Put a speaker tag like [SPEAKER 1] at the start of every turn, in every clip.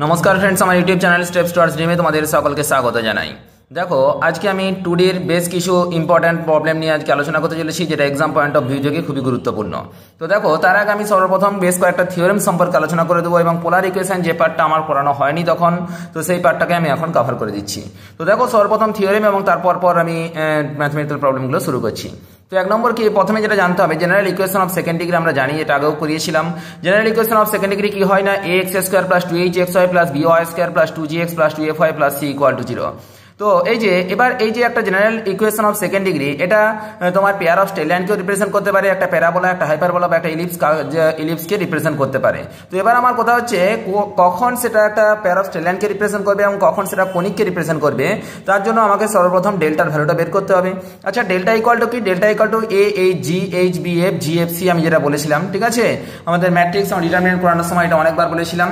[SPEAKER 1] নমস্কার ফ্রেন্ডস, আমার YouTube channel steps towards ড্রিমে তোমাদের সকলকে স্বাগত জানাই। দেখো, আজকে আমি টুডের বেশ কিছু ইম্পর্ট্যান্ট প্রবলেম নিয়ে আজকে আলোচনা করতে চলেছি, যেটা এক্সাম পয়েন্ট অফ ভিউ থেকে খুবই গুরুত্বপূর্ণ। তো দেখো, তার আগে আমি সর্বপ্রথম বেশ কয়েকটা থিওরেম সম্পর্কে আলোচনা করে দেবো এবং পোলার ইকুয়েশন যে পার্টটা আমার পড়ানো হয়নি তখন, তো সেই পার্টটাকে আমি এখন কভার করে দিচ্ছি। তো দেখো, সর্বপ্রথম থিওরেম এবং তারপর আমি ম্যাথমেটিক্যাল প্রবলেমগুলো শুরু করছি। তো এক নম্বর কি, প্রথমে যেটা জানতে হবে, general equation of second degree আমরা জানি, এটা আগেও করিয়েছিলাম। General equation of second degree কি হয় না, ax square plus 2hxy plus by square plus 2gx plus 2fy plus c equal to 0। তো এই যে এবার এই যে একটা general equation of second degree, এটা তোমার পেয়ার অফ স্ট্রেট লাইনকেও রিপ্রেজেন্ট করতে পারে, একটা প্যারাবোলা, একটা হাইপারবোলা বা একটা ইলিপসকে রিপ্রেজেন্ট করতে পারে। তো এবার আমার কথা হচ্ছে, কখন সেটা একটা পেয়ার অফ স্ট্রেট লাইনকে রিপ্রেজেন্ট করবে এবং কখন সেটা কনিককে রিপ্রেজেন্ট করবে, তার জন্য আমাকে সর্বপ্রথম ডেল্টার ভ্যালুটা বের করতে হবে। আচ্ছা, ডেল্টা ইকুয়াল টু কি? Delta equal to A H G H B F G F C, আমি যেটা বলেছিলাম, ঠিক আছে, আমাদের ম্যাট্রিক্স এবং ডিটারমিনেন্ট করানোর সময় এটা অনেকবার বলেছিলাম।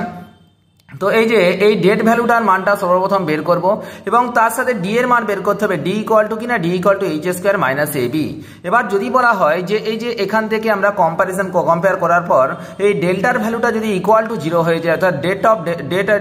[SPEAKER 1] তো এই যে এই ডেট ভ্যালুটার মানটা সর্বপ্রথম বের করব এবং তার সাথে ডি এর মান বের করতে হবে। ডি ইকুয়াল টু কি না, D equal to H square minus A B. এবার যদি বলা হয় যে এই যে এখান থেকে আমরা কম্পেয়ার করার পর এই ডেল্টার ভ্যালুটা যদি ইকুয়াল টু 0 হয়ে যায়, অর্থাৎ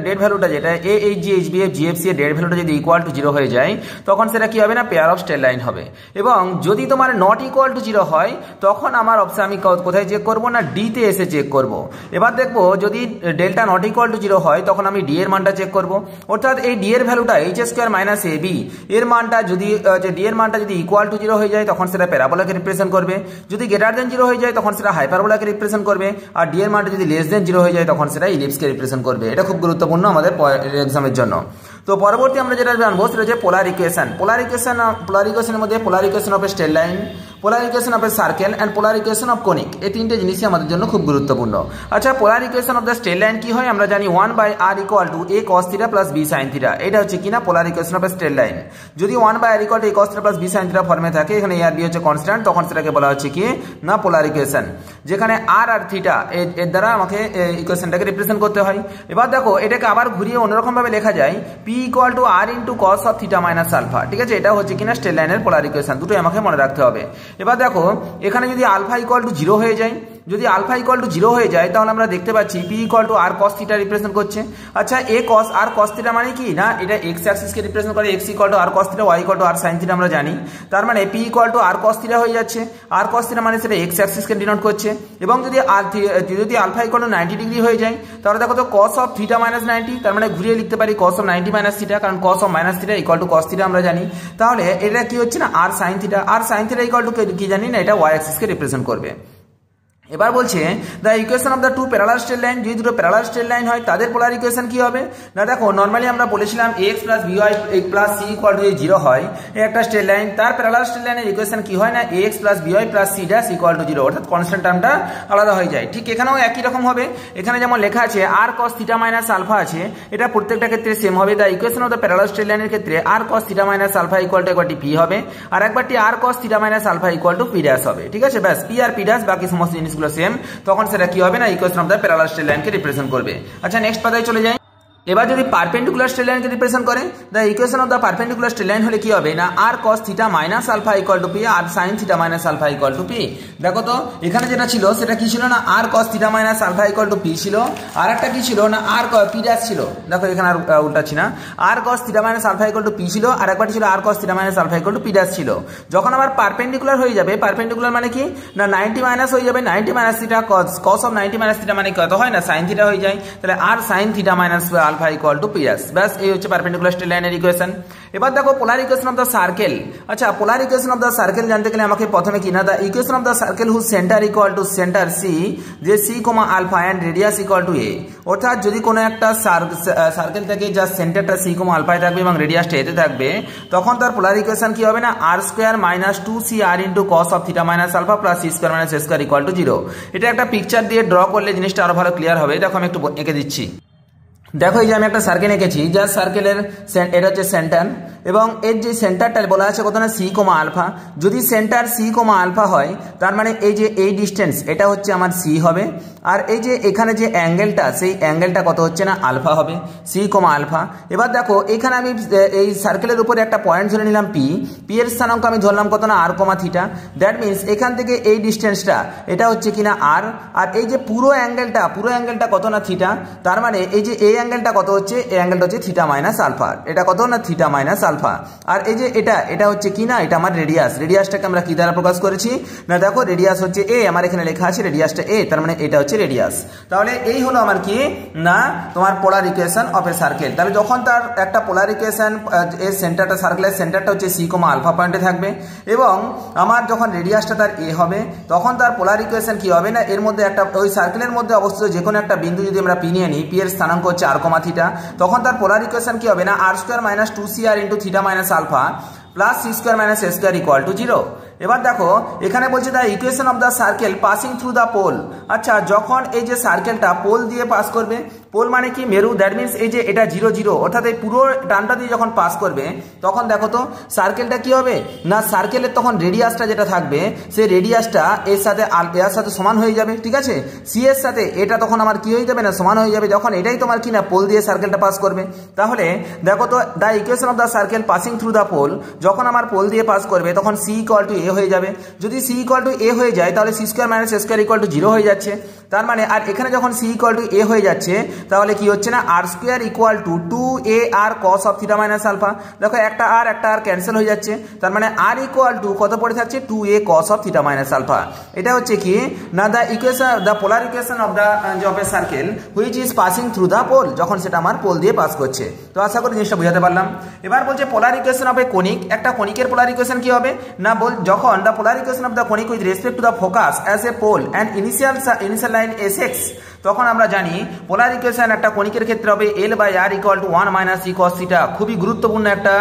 [SPEAKER 1] ডেট ভ্যালুটা যেটা A H G H B F G F C এর ডেট ভ্যালুটা যদি ইকুয়াল টু 0 হয়ে যায়, তখন সেটা কি হবে না, পেয়ার অফ স্ট্রেট লাইন হবে। এবং যদি তোমার নট ইকুয়াল টু 0 হয়, তখন আমার অপশন আমি কোথায় চেক করবো না, ডি তে এসে চেক করব। এবার দেখবো যদি ডেল্টা নট ইকুয়াল টু 0 হয়, তখন আমি ডি এর মানটা চেক করব। অর্থাৎ এই ডি এর ভ্যালুটা H square minus A B এর মানটা যদি ডি এর মানটা যদি ইকুয়াল টু 0 হয়ে যায়, তখন সেটা প্যারাবোলাকে রিপ্রেজেন্ট করবে। যদি গ্রেটার দেন 0 হয়ে যায়, তখন সেটা হাইপারবোলাকে রিপ্রেজেন্ট করবে। আর ডি এর মানটা যদি লেস দেন 0 হয়ে যায়, তখন সেটা ইলিপসকে রিপ্রেজেন্ট করবে। এটা খুব গুরুত্বপূর্ণ আমাদের এক্সামের জন্য। তো পরবর্তী আমরা যেটা জানবো সেটা হচ্ছে পোলার ইকুয়েশন। পোলার ইকুয়েশনের মধ্যে polar equation of a straight line, polar equation of a circle and polar equation of conic, এই তিনটে জিনিসই আমাদের জন্য খুব গুরুত্বপূর্ণ। আচ্ছা, polar equation of the straight line কি হয় আমরা জানি, 1/r equal to a cos θ plus b sin θ। এটা হচ্ছে কিনা polar equation of a straight line. যদি 1/r equal to a cos θ plus b sin θ ফর্মে থাকে, এখানে a আর b হচ্ছে কনস্ট্যান্ট, তখন সেটাকে বলা হচ্ছে কি না পোলার ইকুয়েশন, যেখানে r আর θ এর দ্বারা আমাকে ইকুয়েশনটাকে রিপ্রেজেন্ট করতে হয়। এবার দেখো, এটাকে আবার ঘুরিয়ে অন্যরকম ভাবে লেখা যায়, p equal to r into cos of θ minus alpha. ঠিক আছে, এটা হচ্ছে কিনা স্ট্রেট লাইনের পোলার ইকুয়েশন। দুটোই আমাকে মনে রাখতে হবে। এবার দেখো, এখানে যদি আলফা ইকুয়াল টু 0 হয়ে যায়, যদি আলফা ইকুয়াল টু 0 হয়ে যায়, তাহলে আমরা দেখতে পাচ্ছি P equal to R cos theta represent করছে। আচ্ছা, এ কস আর কস থিটা মানে কি না, এটা এক্স অ্যাক্সিসকে রিপ্রেজেন্ট করে, X equal to R cos theta, Y equal to R sine theta আমরা জানি। তার মানে P equal to R cos theta হয়ে যাচ্ছে। আর কস থিটা মানে সেটা এক্স অ্যাক্সিসকে ডিনোট করছে। এবং যদি আলফা ইকুয়াল টু 90 ডিগ্রি হয়ে যায়, তাহলে দেখো তো কস অফ থিটা মাইনাস 90, তার মানে ঘুরিয়ে লিখতে পারি কস অফ 90 মাইনাস থিটা, কারণ cos of minus theta equal to cos theta আমরা জানি। তাহলে এটা কি হচ্ছে না, আর সাইন থিটা। আর সাইন থিটা ইকুয়াল টু কি জানি না, এটা ওয়াই অ্যাক্সিসকে রিপ্রেজেন্ট করবে। এবার বলছে the equation of the two parallel straight line, যদি দুটো প্যারালাল স্ট্রেট লাইন হয় তাদের পোলার ইকুয়েশন কি হবে না, দেখো নরমালি আমরা বলেছিলাম ax plus by plus c equal to 0 হয়, এই একটা স্ট্রেট লাইন, তার প্যারালাল স্ট্রেট লাইনের ইকুয়েশন কি হয় না, ax plus by plus c dash equal to 0, অর্থাৎ কনস্ট্যান্ট টার্মটা আলাদা হয়ে যায়। ঠিক এখানেও একই রকম হবে। এখানে যেমন লেখা আছে r cos θ মাইনাস আলফা আছে, এটা প্রত্যেকটা ক্ষেত্রে সেম হবে। The equation of the parallel straight লাইনের ক্ষেত্রে r cos θ minus alpha equal to একবারটি p হবে, আর একবারটি r cos θ minus alpha equal to p dash হবে। ঠিক আছে, ব্যাস, p আর p ড্যাশ, বাকি সমস্ত জিনিসগুলো সেম, তখন সেটা কি হবে না, equation of the parallel straight লাইনকে রিপ্রেজেন্ট করবে। আচ্ছা, নেক্সট পাতায় চলে যাই। এবার যদি পারপেন্ডিকুলার স্ট্রেট লাইনকে রিপ্রেজেন্ট করে, the equation of the perpendicular straight line হলে কি হবে না, r cos θ minus alpha equal to p r sin θ minus alpha equal to p। দেখো তো, এখানে যেটা ছিল সেটা কি ছিল না, r cos θ minus alpha equal to p ছিল, আর একটা কি ছিল না, আর p ড্যাশ ছিল। দেখো এখানে আর উল্টাচ্ছি না, r cos θ minus alpha equal to p ছিল, আর একবারটি ছিল r cos θ minus alpha equal to p dash ছিল। যখন আবার পারপেন্ডিকুলার হয়ে যাবে, পারপেন্ডিকুলার মানে কি না 90 মাইনাস হয়ে যাবে, 90 মাইনাস θ cos অফ 90 মাইনাস θ মানে কত হয় না, sin θ হয়ে যায়, তাহলে r sin θ minus alpha equal to p। ব্যাস, এই হচ্ছে পারপেন্ডিকুলার স্ট্রেট লাইনের ইকুয়েশন। এবার দেখো polar equation of the circle. আচ্ছা, polar equation of the circle জানতে গেলে আমাকে প্রথমে কি না, the equation of the circle whose centre equal to centre C, যে C comma alpha and radius equal to a. অর্থাৎ যদি কোনো একটা সার্কেল থেকে যার সেন্টারটা সি কমা আলফায় থাকবে এবং রেডিয়াসটা এতে থাকবে, তখন তার পোলার ইকুয়েশন কি হবে না, r square minus 2cr into cos of theta minus alpha plus C square minus A square equal to 0। এটা একটা পিকচার দিয়ে ড্র করলে জিনিসটা আরো ভালো ক্লিয়ার হবে। দেখো আমি একটু এঁকে দিচ্ছি। দেখো, এই যে আমি একটা সার্কেল এঁকেছি, যার সার্কেলের এটা হচ্ছে সেন্টার, এবং এর যে সেন্টারটা বলা আছে কত না সি কমা আলফা। যদি সেন্টার সি কমা আলফা হয় তার মানে এই যে এই ডিস্টেন্স এটা হচ্ছে আমার সি হবে, আর এই যে এখানে যে অ্যাঙ্গেলটা সেই অ্যাঙ্গেলটা কত হচ্ছে না আলফা হবে, সি কমা আলফা। এবার দেখো এখানে আমি এই সার্কেলের উপরে একটা পয়েন্ট ধরে নিলাম পি, পি এর স্থানাঙ্ক আমি ধরলাম কত না আর কমা থিটা। দ্যাট মিনস এখান থেকে এই ডিস্টেন্সটা এটা হচ্ছে কিনা আর, আর এই যে পুরো অ্যাঙ্গেলটা কত না থিটা। তার মানে এই যে এই অ্যাঙ্গেলটা কত হচ্ছে, এই অ্যাঙ্গেলটা হচ্ছে থিটা মাইনাস আলফা, এটা কত না থিটা মাইনাস আলফা। আর এই যে এটা হচ্ছে কি না, এটা আমার রেডিয়াস, রেডিয়াসটাকে আমরা কি দ্বারা প্রকাশ করেছি না দেখো রেডিয়াস হচ্ছে এ, আমার এখানে লেখা আছে রেডিয়াসটা এ, তার মানে এটা হচ্ছে রেডিয়াস। তাহলে এই হলো আমার কি না তোমার পোলার ইকুয়েশন অফ এ সার্কেল। তাহলে যখন তার একটা পোলার ইকুয়েশন এর সেন্টারটা সার্কেলের সেন্টারটা হচ্ছে সি কমা আলফা পয়েন্টে থাকবে এবং আমার যখন রেডিয়াসটা তার এ হবে তখন তার পোলার ইকুয়েশন কি হবে না এর মধ্যে একটা ওই সার্কেলের মধ্যে অবস্থিত যে কোনো একটা বিন্দু যদি আমরা পি নিয়ে নিই, পি এর স্থানাঙ্ক হচ্ছে আর কমা থিটা, তখন তার পোলার ইকুয়েশন কি হবে না r square minus 2cr into theta minus alpha plus C square minus A square equal to 0। এবার দেখো এখানে বলছে the equation of the circle passing through the pole. আচ্ছা যখন এই যে সার্কেলটা পোল দিয়ে পাস করবে, পোল মানে কি মেরু, দ্যাট মিনস এই যে এটা 0 0 অর্থাৎ এই পুরো টানটা দিয়ে যখন পাস করবে তখন দেখো তো সার্কেলটা কি হবে না সার্কেলের তখন রেডিয়াসটা যেটা থাকবে সেই রেডিয়াসটা এর সাথে সমান হয়ে যাবে, ঠিক আছে। সি এর সাথে এটা তখন আমার কি হয়ে যাবে না সমান হয়ে যাবে, যখন এটাই তোমার কি না পোল দিয়ে সার্কেলটা পাস করবে। তাহলে দেখো তো the equation of the circle passing through the pole, যখন আমার পোল দিয়ে পাস করবে তখন সি ইকুয়াল টু এ হয়ে যাবে। যদি সি ইকুয়াল টু এ হয়ে যায় তাহলে C square minus A square equal to 0 হয়ে যাচ্ছে। তার মানে আর এখানে যখন সি ইকুয়াল টু এ হয়ে যাচ্ছে তাহলে কি হচ্ছে না r square equal to 2ar cos of theta minus alpha. দেখো একটা আর ক্যান্সেল হয়ে যাচ্ছে, তার মানে আর ইকুয়াল টু কত পড়ে থাকছে 2a cos of theta minus alpha. এটা হচ্ছে কি না the equation the polar equation of the of a circle which is passing through the pole, যখন সেটা আমার পোল দিয়ে পাস করছে। তো আশা করি জিনিসটা বুঝাতে পারলাম। এবার বলছে polar equation of a conic, একটা কনিকের পোলার ইকুয়েশন কি হবে না যখন the polar equation of the conic with respect to the focus as a pole and initial line is, তখন আমরা জানি পোলার ইকুয়েশন একটা কনিকের ক্ষেত্রে হবে L/R equal to 1 minus e cos theta. খুবই গুরুত্বপূর্ণ একটা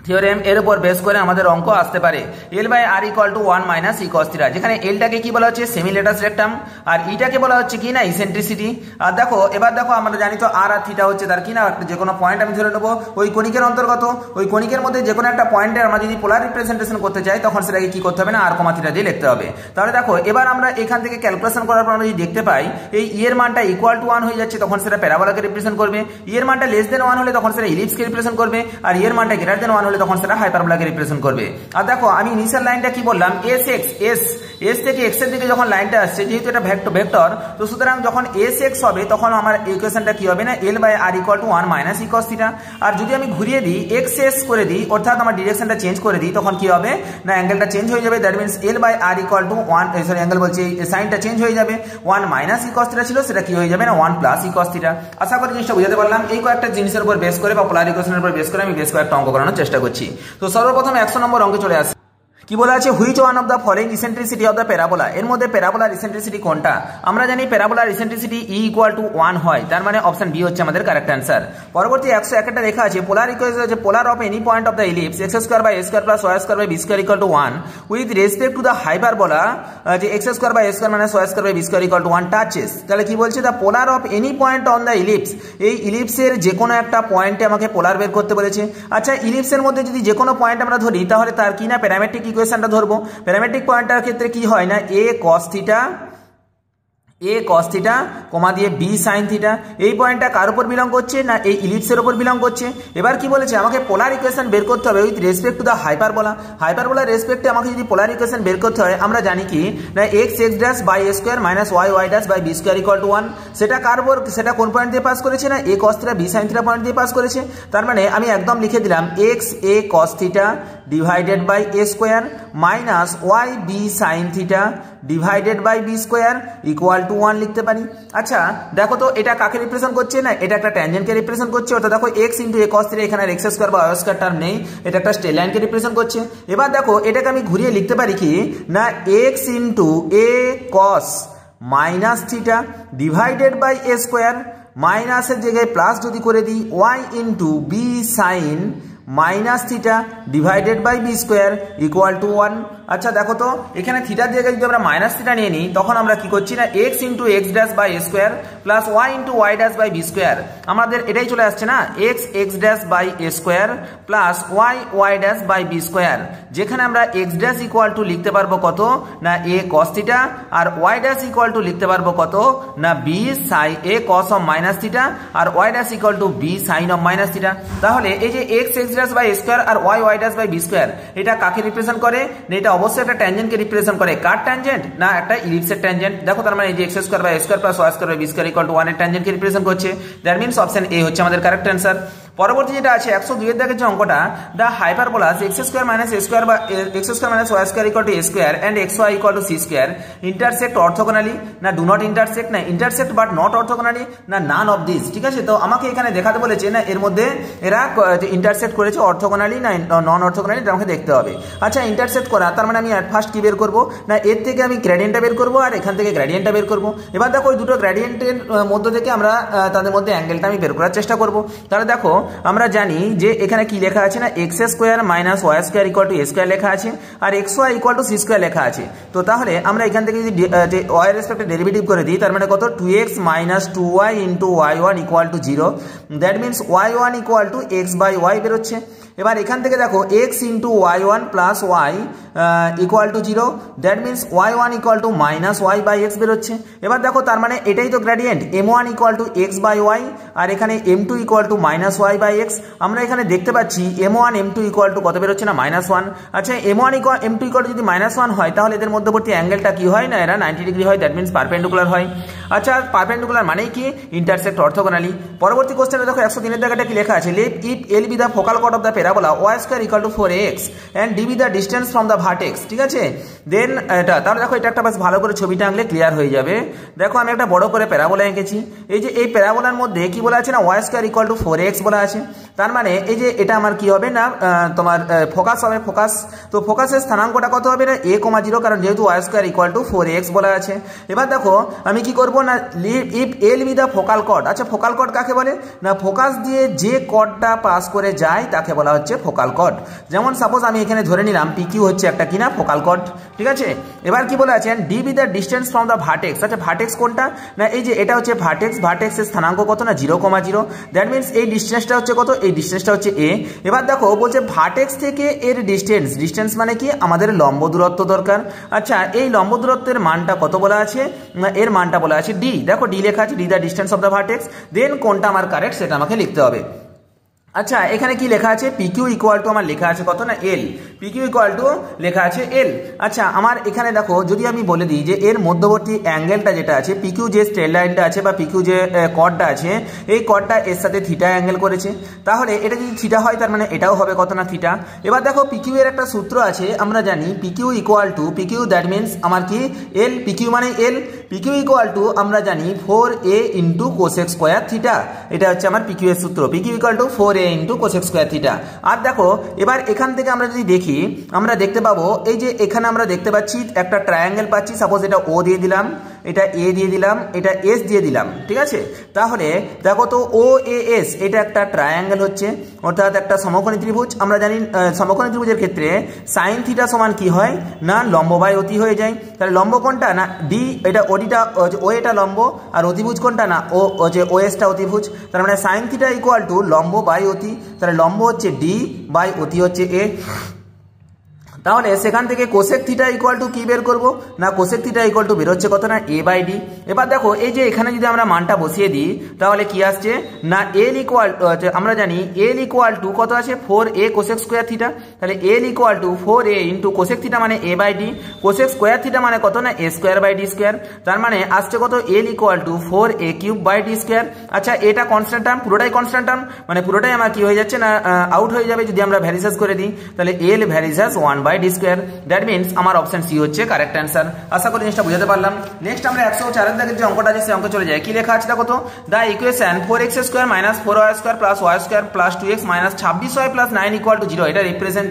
[SPEAKER 1] থিওরেম, এর উপর বেস করে আমাদের অঙ্ক আসতে পারে। L/R equal to 1 minus e cos theta, যেখানে এলটাকে কি বলা হচ্ছে সেমিলেটাস রেক্টাম আর ইটাকে বলা হচ্ছে কি না ইসেন্ট্রিসিটি। আর দেখো এবার দেখো আমরা জানি তো আর থিটা হচ্ছে তার কি না যে কোনো পয়েন্ট আমি ধরে নেবো ওই কনিকের অন্তর্গত, ওই কনিকের মধ্যে যে কোনো একটা পয়েন্টের আমরা যদি পোলার রিপ্রেজেন্টেশন করতে চাই তখন সেটাকে কি করতে হবে না আর কমা থিটা দিয়ে লিখতে হবে। তাহলে দেখো এবার আমরা এখান থেকে ক্যালকুলেশন করার পর আমরা যদি দেখতে পাই এই ই এর মানটা ইকুয়াল টু 1 হয়ে যাচ্ছে তখন সেটা প্যারাবোলাকে রিপ্রেজেন্ট করবে, ই এর মানটা লেস দেন 1 হলে তখন সেটা ইলিপসকে রিপ্রেজেন্ট করবে, আর ই এর মানটা গ্রেটার দেন 1 হলে তখন সেটা হাইপারবোলাকে রিপ্রেজেন্ট করবে। আর দেখো আমি ইনিশিয়াল লাইনটা কি বললাম এস থেকে এক্স এর দিকে যখন লাইনটা আসছে যেহেতু এটা ভেক্টর, তো সুতরাং যখন এস এক্স হবে তখন আমার ইকুয়েশনটা কি হবে না L/R equal to 1 minus e cos theta. আর যদি আমি ঘুরিয়ে দিই এক্স এস করে দিই অর্থাৎ আমার ডিরেকশনটা চেঞ্জ করে দিই তখন কি হবে না অ্যাঙ্গেলটা চেঞ্জ হয়ে যাবে, that means L/R equal to 1 angle বলছি সাইনটা চেঞ্জ হয়ে যাবে, 1 মাইনাস ই কস থিটা ছিল সেটা কি হয়ে যাবে না 1 প্লাস ই কস থিটা। আশা করি জিনিসটা বুঝাতে পারলাম। এই কয়েকটা জিনিসের উপর বেস করে বা পোলার ইকুয়েশনের উপর বেস করে আমি বেশ কয়েকটা অঙ্ক করানোর চেষ্টা করছি। তো সর্বপ্রথম 100 নম্বর অঙ্কে চলে আসি। কি বলা আছে which one of the following eccentricity of the parabola, এর মধ্যে প্যারাবোলার ইসেন্ট্রিসিটি কোনটা। আমরা জানি প্যারাবোলার ইসেন্ট্রিসিটি ই ইকুয়াল টু 1 হয়, তার মানে অপশন বি হচ্ছে আমাদের কারেক্ট অ্যান্সার। পরবর্তী 101টা লেখা আছে পোলার ইকুয়েশন আছে polar of any point of the ellipse x square by a square plus y square by b square equal to 1 with respect to the hyperbola যে x square by a square minus y square by b square equal to 1 touches. তাহলে কি বলছে the polar of any point on the ellipse, এই ইলিপসের যে কোনো একটা পয়েন্টে আমাকে পোলার বের করতে বলেছে। আচ্ছা ইলিপসের মধ্যে যদি যে কোনো পয়েন্ট আমরা ধরি তাহলে তার কি না প্যারামেট্রিক ইকুয়েশনটা ধরবো। প্যারামেট্রিক পয়েন্টের ক্ষেত্রে কি হয় না a cos থিটা কমা দিয়ে b sin থিটা, এই পয়েন্টটা কার উপর বিলং করছে না এই ইলিপসের উপর বিলং করছে। এবার কি বলেছে আমাকে পোলার ইকুয়েশন বের করতে হবে উইথ রেসপেক্ট টু দ্য হাইপারবোলার রেসপেক্টে আমাকে যদি পোলার ইকুয়েশন বের করতে হয় আমরা জানি কি না x dash by a square minus y dash by b square equal to 1, সেটা কার উপর সেটা কোন পয়েন্ট দিয়ে পাস করেছে না a cos theta b sin theta point দিয়ে পাস করেছে। তার মানে আমি একদম লিখে দিলাম x a cos theta divided by a square minus y b sin theta divided by b square equal to 1 লিখতে পারি। আচ্ছা দেখো তো এটা কাকে রিপ্রেজেন্ট করছে না এটা একটা ট্যানজেন্টকে রিপ্রেজেন্ট করছে, অর্থাৎ দেখো x into a cos theta এখানে x স্কয়ার বা y স্কয়ার টার্ম নেই, এটা একটা স্ট্রেট লাইনকে রিপ্রেজেন্ট করছে। এবার দেখো এটাকে আমি ঘুরিয়ে লিখতে পারি কি না x into a cos minus theta divided by a square মাইনাসের জায়গায় প্লাস যদি করে দিই y into b sin minus theta divided by B square equal to 1। আচ্ছা দেখো তো এখানে থিটার জায়গায় যদি আমরা মাইনাস থিটা নিয়ে নিই তখন আমরা কি করছি না X into X dash by A square plus Y into Y dash by B square, আমাদের এটাই চলে আসছে না X x dash by A square plus Y Y dash by B square, যেখানে আমরা এক্স ড্যাশ ইকুয়াল টু লিখতে পারবো কত না এ কস থিটা আর ওয়াই ড্যাশ ইকুয়াল টু লিখতে পারবো কত না b sine a cos of minus theta আর y dash equal to b sine of minus theta. তাহলে এই যে x x dash by square আর y Y dash by B square এটা কাকে রিপ্রেজেন্ট করে না এটা অবশ্যই একটা ট্যানজেন্টকে রিপ্রেজেন্ট করে। কার ট্যানজেন্ট না একটা ইলিপসের ট্যানজেন্ট। দেখো তার মানে এই যে X square by square plus Y square by B square equal to 1 এর ট্যানজেন্টকে রিপ্রেজেন্ট করছে। দ্যাট মিন্স অপশন এ হচ্ছে আমাদের কারেক্ট অ্যান্সার। পরবর্তী যেটা আছে 102 এর দাগের যে অঙ্কটা the hyperbolas x square minus A square বা x square minus y square equal to a square and x y equal to c square intersect orthogonally না ডু নট ইন্টারসেক্ট না ইন্টারসেক্ট বাট নট অর্থোগোনালি না none of this. ঠিক আছে, তো আমাকে এখানে দেখাতে বলেছে না এর মধ্যে এরা ইন্টারসেক্ট করেছে অর্থোগোনালি না নন অর্থোগোনালি, এটা আমাকে দেখতে হবে। আচ্ছা ইন্টারসেক্ট করা তার মানে আমি অ্যাট ফার্স্ট কি বের করবো না এর থেকে আমি গ্রেডিয়েন্টটা বের করবো আর এখান থেকে গ্রেডিয়েন্টটা বের করবো। এবার দেখো ওই দুটো গ্রেডিয়েন্টের মধ্য থেকে আমরা তাদের মধ্যে অ্যাঙ্গেলটা আমি বের করার চেষ্টা করবো। তাহলে দেখো আমরা জানি যে এখানে কি লেখা আছে না x square minus y square equal to a square লেখা আছে আর x y equal to c square লেখা আছে। তো তাহলে আমরা এখান থেকে যদি ওয়াই রেসপেক্টে ডেরিভেটিভ করে দিই তার মানে কত 2x minus 2y into y1 equal to 0। That means y1 equal to x by y বেরোচ্ছে। এবার এখান থেকে দেখো x into y1 plus y equal to 0। That means y1 equal to minus y by x বেরোচ্ছে। এবার দেখো তার মানে এটাই তো gradient m1 equal to x by y আর এখানে m2 equal to minus y by x. আমরা এখানে দেখতে পাচ্ছি m1 m2 ইকুয়াল টু কত বেরোচ্ছে না -1। আচ্ছা m1 m2 ইকুয়াল টু যদি -1 হয় তাহলে এদের মধ্যবর্তী অ্যাঙ্গেলটা কি হয় না এরা 90 ডিগ্রি হয়। দ্যাট মিনস পারপেন্ডিকুলার হয়। আচ্ছা পারপেন্ডিকুলার মানেই কি ইন্টারসেক্ট অর্থোগোনালি। পরবর্তী কোশ্চেনে দেখো 103 এর জায়গাটা কি লেখা আছে if L be the focal chord of the parabola Y square equal to 4x and D be the distance from the vertex. ঠিক আছে, দেন এটা তাহলে দেখো এটা একটা বাস ভালো করে ছবিটা আঁকলে ক্লিয়ার হয়ে যাবে। দেখো আমি একটা বড় করে প্যারাবোলা এঁকেছি। এই যে এই প্যারাবোলার মধ্যে কি বলা আছে না Y square equal to 4x বলা আছে। তার মানে এই যে এটা আমার কি হবে না তোমার ফোকাস হবে। ফোকাস তো ফোকাসের স্থানাঙ্কটা কত হবে না a,0 কারণ যেহেতু Y square equal to 4x বলা আছে। এবার দেখো আমি কি করব না if L be the focal chord. আচ্ছা ফোকাল কর্ড কাকে বলে না ফোকাস দিয়ে যে কর্ডটা পাস করে যায় তাকে বলা হচ্ছে ফোকাল কর্ড। যেমন সাপোজ আমি এখানে ধরে নিলাম পিকিউ হচ্ছে একটা কিনা ফোকাল কর্ড। ঠিক আছে, এবার কি বলে আছেন D be the distance from the vertex. আচ্ছা ভার্টেক্স কোনটা না এই যে এটা হচ্ছে ভার্টেক্স। ভার্টেক্সের স্থানাঙ্ক কত না 0,0। দ্যাট মিনস এই ডিস্টেন্সটা হচ্ছে কত এই ডিস্টেন্সটা হচ্ছে এ। এবার দেখো বলছে ভার্টেক্স থেকে এর ডিস্টেন্স মানে কি আমাদের লম্ব দূরত্ব দরকার। আচ্ছা এই লম্ব দূরত্বের মানটা কত বলা আছে না এর মানটা বলা আছে ডি। দেখো ডি লেখা আছে d the distance of the vertex. Then কোনটা আমার কারেক্ট সেটা আমাকে লিখতে হবে। আচ্ছা এখানে কি লেখা আছে পিকিউ ইকুয়াল টু আমার লেখা আছে কত না এল। পিকিউ ইকুয়াল টু লেখা আছে এল। আচ্ছা আমার এখানে দেখো যদি আমি বলে দিই যে এর মধ্যবর্তী অ্যাঙ্গেলটা যেটা আছে পিকিউ যে স্ট্রেট লাইনটা আছে বা পিকিউ যে কর্ডটা আছে এই কর্ডটা এর সাথে থিটা অ্যাঙ্গেল করেছে। তাহলে এটা যদি থিটা হয় তার মানে এটাও হবে কত না থিটা। এবার দেখো পিকিউ এর একটা সূত্র আছে আমরা জানি PQ equal two PQ that means আমার কি এল। পিকিউ মানে এল। পিকিউ ইকুয়াল টু আমরা জানি 4a into cosec square theta. এটা হচ্ছে আমার পিকিউ এর সূত্র। PQ equal to 4a into cosec square theta. আর দেখো এবার এখান থেকে আমরা যদি দেখি আমরা দেখতে পাবো এই যে এখানে আমরা দেখতে পাচ্ছি একটা ট্রায়াঙ্গেল পাচ্ছি। সাপোজ এটা ও দিয়ে দিলাম, এটা এ দিয়ে দিলাম, এটা এস দিয়ে দিলাম। ঠিক আছে, তাহলে দেখো তো ও এ এস এটা একটা ট্রায়াঙ্গেল হচ্ছে অর্থাৎ একটা সমকোণী ত্রিভুজ। আমরা জানি সমকোণী ত্রিভুজের ক্ষেত্রে সাইন থিটা সমান কি হয় না লম্ব বাই অতি হয়ে যায়। তাহলে লম্ব কোনটা না ডি এটা ওডিটা ও এটা লম্ব আর অতিভুজ কোনটা না ও যে ও এসটা অতিভুজ। তার মানে সাইন থিটা ইকুয়াল টু লম্ব বাই অতি। তাহলে লম্ব হচ্ছে ডি বাই অতি হচ্ছে এ। তাহলে সেখান থেকে কোসেক থিটা ইকুয়াল টু কি বের করবো না কোসেক থিটা ইকুয়াল টু বের হচ্ছে কত না এ বাই ডি। এবার দেখো এই যে এখানে যদি আমরা মানটা বসিয়ে দিই তাহলে কি আসছে না এল ইকুয়াল আমরা জানি এল ইকুয়াল টু কত আছে 4a কোসেক স্কোয়ার থিটা। তাহলে l equal to 4a into cosec theta মানে a by d. Cosec square theta মানে কত না a square by d square. তার মানে আসছে কত l equal to 4a cube by d square. আচ্ছা এটা কনস্ট্যান্ট টার্ম পুরোটাই কনস্ট্যান্ট টার্ম মানে পুরোটাই আমার কি হয়ে যাচ্ছে না আউট হয়ে যাবে যদি আমরা ভ্যারিসাস করে দিই। তাহলে l varies as 1 by d square. That means আমার অপশন সি হচ্ছে কারেক্ট অ্যান্সার। আশা করি জিনিসটা বুঝতে পারলাম। নেক্সট আমরা 104 এর দাগের যে অঙ্কটা আছে সেই অঙ্কে চলে যাই। কি লেখা আছে দেখো তো the equation 4x square minus 4y square plus y square plus 2x minus 26y plus 9 equal to 0 এটা রিপ্রেজেন্ট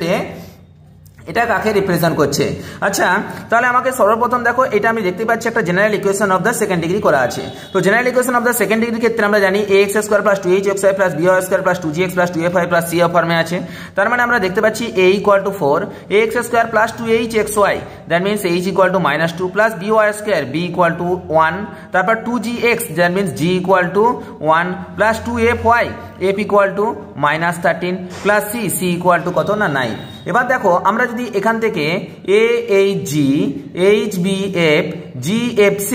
[SPEAKER 1] এটা কাকে রিপ্রেজেন্ট করছে। আচ্ছা তাহলে আমাকে সর্বপ্রথম দেখো এটা আমি দেখতে পাচ্ছি একটা general equation of the second degree করা আছে। তো general equation of the second ডিগ্রির ক্ষেত্রে আমরা জানি ax square plus 2hxy plus by square plus 2gx plus 2fy plus c ফর্মে আছে। তার মানে আমরা দেখতে পাচ্ছি a equal to 4 ax square plus 2hxy that means h equal to -2 plus by square b equal to 1 তারপর 2gx that means g equal to 1 plus 2fy f equal to -13 plus c equal to কত না 9। এবার দেখো আমরা যদি এখান থেকে a h g h b f g f c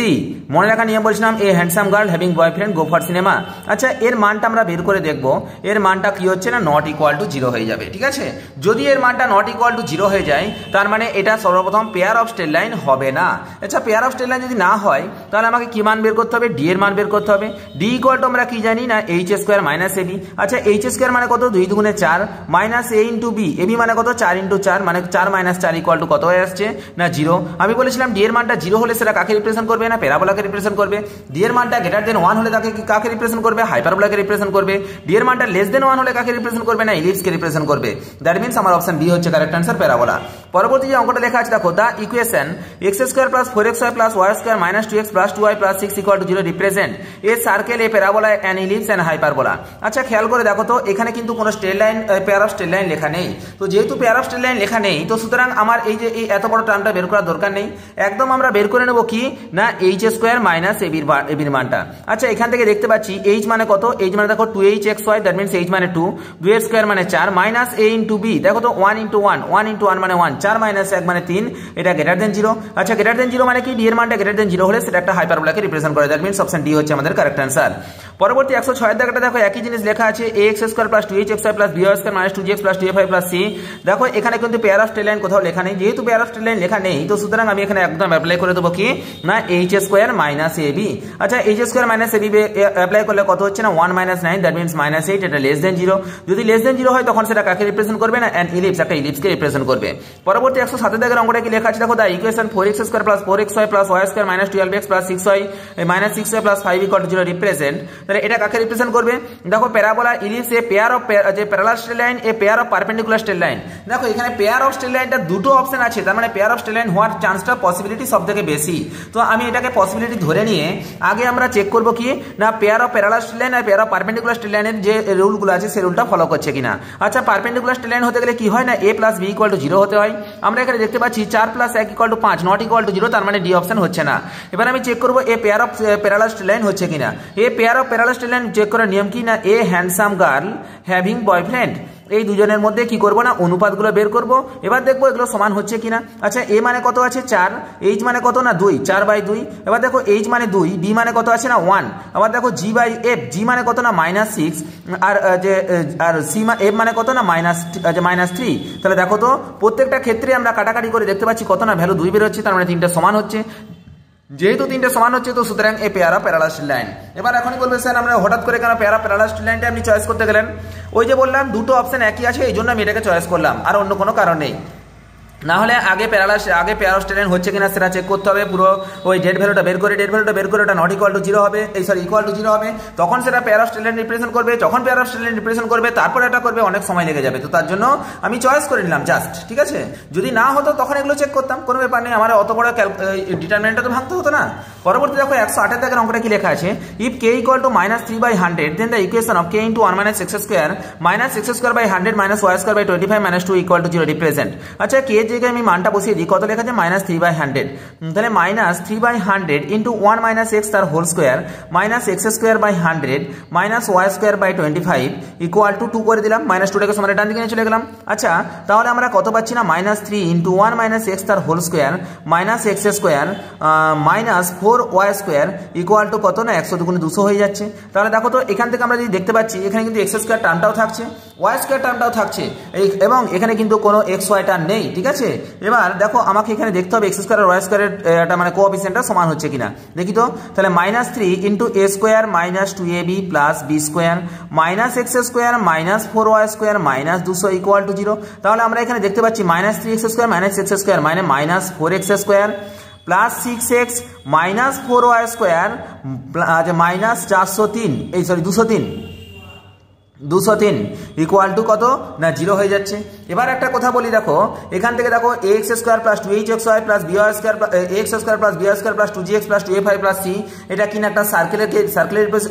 [SPEAKER 1] মনে রাখা নিয়ম বলছিলাম এ handsome girl having boyfriend go for cinema. আচ্ছা এর মানটা আমরা বের করে দেখব, এর মানটা কি হচ্ছে না নট ইকুয়াল টু 0 হয়ে যাবে। ঠিক আছে, যদি এর মানটা নট ইকুয়াল টু 0 হয়ে যায় তার মানে এটা সর্বপ্রথম পেয়ার অফ স্ট্রেট লাইন হবে না। আচ্ছা পেয়ার অফ স্ট্রেট লাইন যদি না হয় তাহলে আমাকে কি মান বের করতে হবে, ডি এর মান বের করতে হবে। ডি ইকুয়াল টু আমরা কি জানি না এইচ স্কোয়ার মাইনাস এবি। আচ্ছা এইচ স্কোয়ার মানে কত 2 দুগুণে 4 মাইনাস এ ইন্টু বি, এবি মানে কত 4 ইন্টু 4 মানে 4 মাইনাস 4 ইকুয়াল টু কত হয়ে আসছে না 0। আমি বলেছিলাম ডি এর মানটা 0 হলে সেটা কাকে রিপ্রেজেন্ট করবে না প্যারাবোলাকে রিপ্রেজেন্ট করবে। ডি এর মানটা গ্রেটার দেন 1 হলে তাকে কাকে রিপ্রেজেন্ট করবে হাইপারবোলাকে রিপ্রেজেন্ট করবে। ডি এর মানটা লেস দেন 1 হলে কাকে রিপ্রেজেন্ট করবে না ইলিপসকে রিপ্রেজেন্ট করবে। দ্যাট মিন্স আমার অপশন ডি হচ্ছে কারেক্ট आंसर প্যারাবোলা। পরবর্তী যে অঙ্কটা লেখা আছে দেখো the equation x square plus 4xy plus y square minus 2x plus 2y plus 6 equal to 0 represent a circle a parabola an ellipse and hyperbola. আচ্ছা খেয়াল করে দেখো তো এখানে কিন্তু কোনো straight line pair of straight line লেখা নেই। তো যেহেতু পেয়ার অফ স্ট্রেট লাইন লেখা নেই তো সুতরাং আমার এই যে এই এত বড় টার্মটা বের করার দরকার নেই, একদম আমরা বের করে নেব কি না এইচ স্কয়ার মাইনাস এবির মানটা। আচ্ছা এখান থেকে দেখতে পাচ্ছি এইচ মানে কত, এইচ মানে দেখো 2hxy দ্যাট মিন্স এইচ মানে 2, 2 স্কয়ার মানে 4 মাইনাস a ইনটু b দেখো তো 1 ইনটু 1 1 ইনটু 1 মানে 1 4 মাইনাস 1 মানে 3 এটা গ্রেটার দেন 0। আচ্ছা গ্রেটার দেন 0 মানে কি ডি এর মানটা গ্রেটার দেন 0 হলে সেটা একটা হাইপারবোলাকে রিপ্রেজেন্ট করে। দ্যাট মিন্স অপশন ডি হচ্ছে আমাদের কারেক্ট आंसर। পরবর্তী 106 এর দাগটা দেখো একই জিনিস লেখা আছে ax square plus 2hxy plus by square minus 2gx plus 2fy plus c। দেখো এখানে কিন্তু পেয়ার অফ স্ট্রেট লাইন কোথাও লেখা নেই, যেহেতু পেয়ার অফ স্ট্রেট লাইন লেখা নেই তো সুতরাং আমি এখানে একদম অ্যাপ্লাই করে দেবো কি না h স্কয়ার মাইনাস ab। আচ্ছা h square minus ab apply করলে কত হচ্ছে না 1 মাইনাস 9 দ্যাট মিন্স মাইনাস 8 এটা লেস দেন 0। যদি লেস দেন 0 হয় তখন সেটা কাকে রিপ্রেজেন্ট করবে না অ্যান ইলিপস একটা ইলিপসকে রিপ্রেজেন্ট করবে। পরবর্তী 107 দাগের অঙ্কটা কি লেখা আছে দেখো the equation 4x square plus 4xy plus y square minus 12x plus 6y minus 6y plus 5 equal to 0 represent. তাহলে এটা কাকে রিপ্রেজেন্ট করবে দেখো parabola ellipse a pair of যে parallel straight line a pair of perpendicular straight line. দেখো এখানে pair of straight লাইনটা দুটো অপশন আছে, তার মানে পেয়ার অফ স্ট্রেট লাইন হওয়ার চান্সটা পসিবিলিটি সবথেকে বেশি। তো আমি এটাকে পসিবিলিটি ধরে নিয়ে আগে আমরা চেক করব কি না pair of parallel straight line আর পেয়ার অফ পারপেন্ডিকুলার স্ট্রেট লাইনের যে রুলগুলো আছে সেই রুলটা ফলো করছে কিনা। আচ্ছা পারপেন্ডিকুলার স্ট্রেট লাইন হতে গেলে কি হয় না a plus b equal to 0 হতে হয়। আমরা এখানে দেখতে পাচ্ছি 4 plus 1 equal to 5 not equal to 0 তার মানে ডি অপশন হচ্ছে না। এবার আমি চেক করব a pair of parallel straight line হচ্ছে কিনা। A pair of parallel straight line check করার নিয়ম কি না a handsome girl having boyfriend এই দুজনের মধ্যে কি করব না অনুপাতগুলো বের করব। এবার দেখবো এগুলো সমান হচ্ছে কিনা। আচ্ছা এ মানে কত আছে 4, এইচ মানে কত না 2 4/2। এবার দেখো এইচ মানে 2, বি মানে কত আছে না 1। আবার দেখো জি বাই এফ, জি মানে কত না -6 আর যে আর সি এফ মানে কত না -3। তাহলে দেখো তো প্রত্যেকটা ক্ষেত্রে আমরা কাটাকাটি করে দেখতে পাচ্ছি কত না ভ্যালু 2 বের হচ্ছে, তার মানে তিনটা সমান হচ্ছে। যেহেতু তিনটা সমান হচ্ছে তো সুতরাং এই pair of parallel straight line. এবার এখনই বলবে স্যার আমরা হঠাৎ করে কেন পেয়ার অফ প্যারালাল স্ট্রেট লাইনটা আপনি চয়েস করতে গেলেন? ওই যে বললাম দুটো অপশন একই আছে এই জন্য আমি এটাকে চয়েস করলাম, আর অন্য কোনো কারণ নেই। না হলে আগে পেয়ার অফ স্ট্রেট লাইন হচ্ছে কিনা সেটা চেক করতে হবে, পুরো ওই ডেট ভ্যালুটা বের করে ওটা নট ইকুয়াল টু 0 হবে ইকুয়াল টু 0 হবে, তখন সেটা pair of straight line represent করবে। যখন pair of straight line represent করবে তারপর এটা করবে অনেক সময় লেগে যাবে, তো তার জন্য আমি চয়েস করে নিলাম জাস্ট। ঠিক আছে, যদি না হতো তখন এগুলো চেক করতাম, কোনো ব্যাপার নেই, আমার অত বড় ডিটারমিনেন্টটা তো ভাঙতে হতো না। পরবর্তী দেখো 108 দাগের অঙ্কটা কি লেখা আছে if k equal to -3/100 then the equation of k into 1 - x square -x square by 100 y square by 25 2 equal to 0 represent. আচ্ছা k এর জায়গায় আমি মানটা বসিয়ে দিই, কত লেখা আছে -3/100। তাহলে -3/100 ইনটু 1 - x তার whole square -x square by 100 y square by 25 equal to 2 করে দিলাম। -2টাকে সমান ডান দিকে নিয়ে চলে গেলাম। আচ্ছা তাহলে আমরা কত পাচ্ছি না -3 ইনটু 1 - x তার whole square -x square -4y square equal to কত না 100 দুগুণে 200 হয়ে যাচ্ছে। তাহলে দেখো তো এখান থেকে আমরা যদি দেখতে পাচ্ছি এখানে কিন্তু x স্কয়ার টার্মটাও থাকছে, y স্কয়ার টার্মটাও থাকছে এবং এখানে কিন্তু কোনো xy টার্ম নেই। ঠিক আছে, এবার দেখো আমাকে এখানে দেখতে হবে x স্কয়ার আর y স্কয়ারের এটা মানে কোএফিসিয়েন্টটা সমান হচ্ছে কিনা দেখি তো। তাহলে -3 into a square -2ab plus b square -x square -4y square -200 equal to 0। তাহলে আমরা এখানে দেখতে পাচ্ছি -3x স্কয়ার -x স্কয়ার মানে -4x square plus 6x -4y square -403 203 203 equal to কত না 0 হয়ে যাচ্ছে। এবার একটা কথা বলি, দেখো এখান থেকে দেখো ax square plus 2hxy plus by square ax square plus by square plus 2gx plus 2fy plus c, এটা কিনা একটা সার্কেলের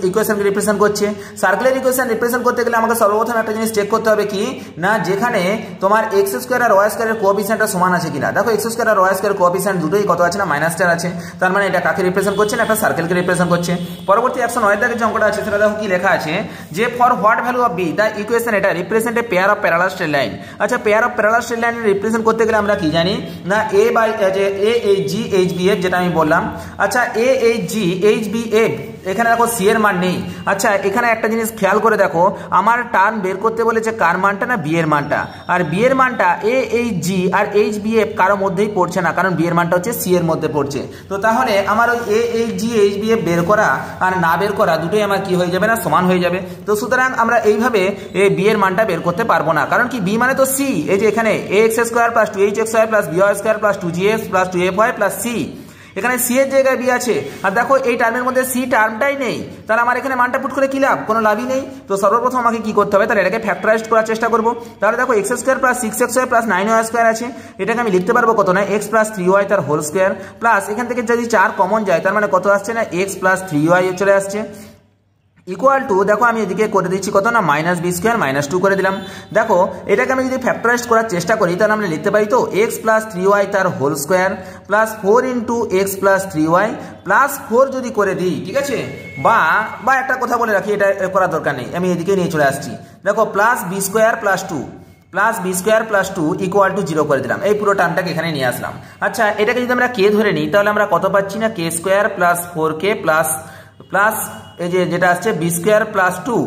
[SPEAKER 1] ইকুয়েশনকে রিপ্রেজেন্ট করছে। সার্কেলের ইকুয়েশন রিপ্রেজেন্ট করতে গেলে আমাকে সর্বপ্রথম একটা জিনিস চেক করতে হবে কি না, যেখানে তোমার x স্কয়ার আর y স্কয়ারের কোএফিসিয়েন্টটা সমান আছে কিনা। দেখো x স্কয়ার আর y স্কয়ারের কোএফিসিয়েন্ট দুটোই কত আছে না -4 আছে, তার মানে এটা কাকে রিপ্রেজেন্ট করছে না একটা সার্কেলকে রিপ্রেজেন্ট করছে। পরবর্তী 109 দাগে যে অঙ্কটা আছে সেটা দেখো কি লেখা আছে যে for what value of b the equation এটা represent a pair of parallel straight line. আচ্ছা pair of parallel straight line represent করতে গেলে আমরা কি জানি না a বাই যে a h g h b f যেটা আমি বললাম। আচ্ছা a h g h b f এখানে দেখো সি এর মান নেই। আচ্ছা এখানে একটা জিনিস খেয়াল করে দেখো, আমার টার্ম বের করতে বলেছে কার মানটা না বি এর মানটা, আর বি এর মানটা এ এইচ জি আর এইচ বি এফ কারোর মধ্যেই পড়ছে না, কারণ বি এর মানটা হচ্ছে সি এর মধ্যে পড়ছে। তো তাহলে আমার ওই A H G H B F বের করা আর না বের করা দুটোই আমার কি হয়ে যাবে না সমান হয়ে যাবে। তো সুতরাং আমরা এইভাবে এই বি এর মানটা বের করতে পারবো না, কারণ কি বি মানে তো সি। এই যে এখানে a x square plus 2hxy plus by square plus 2gx plus 2fy plus c, এখানে সি এর জায়গায় বি আছে, আর দেখো এই টার্মের মধ্যে সি টার্মটাই নেই, তাহলে আমার এখানে মানটা পুট করে কি লাভ, কোনো লাভই নেই। তো সর্বপ্রথম আমাকে কি করতে হবে, তাহলে এটাকে ফ্যাক্টরাইজ করার চেষ্টা করব। তাহলে দেখো x square plus 6xy plus 9y square আছে, এটাকে আমি লিখতে পারবো কত না এক্স প্লাস 3y তার হোল স্কোয়ার প্লাস এখান থেকে যদি 4 কমন যায় তার মানে কত আসছে না এক্স প্লাস 3y চলে আসছে ইকুয়াল টু, দেখো আমি এদিকে করে দিচ্ছি কত না মাইনাস বি স্কোয়ার -2 করে দিলাম। দেখো এটাকে আমি যদি ফ্যাক্টরাইজ করার চেষ্টা করি তাহলে আমরা লিখতে পারি তো এক্স প্লাস 3y তার whole square plus 4 into X plus 3y plus 4 যদি করে দিই, ঠিক আছে, বা একটা কথা বলে রাখি, এটা করার দরকার নেই, আমি এদিকে নিয়ে চলে আসছি। দেখো plus B square plus 2 plus B square plus 2 equal to 0 করে দিলাম, এই পুরো টার্মটাকে এখানে নিয়ে আসলাম। আচ্ছা এটাকে যদি আমরা কে ধরে নিই তাহলে আমরা কত পাচ্ছি না k square plus 4k plus plus এই যে যেটা আসছে B square plus 2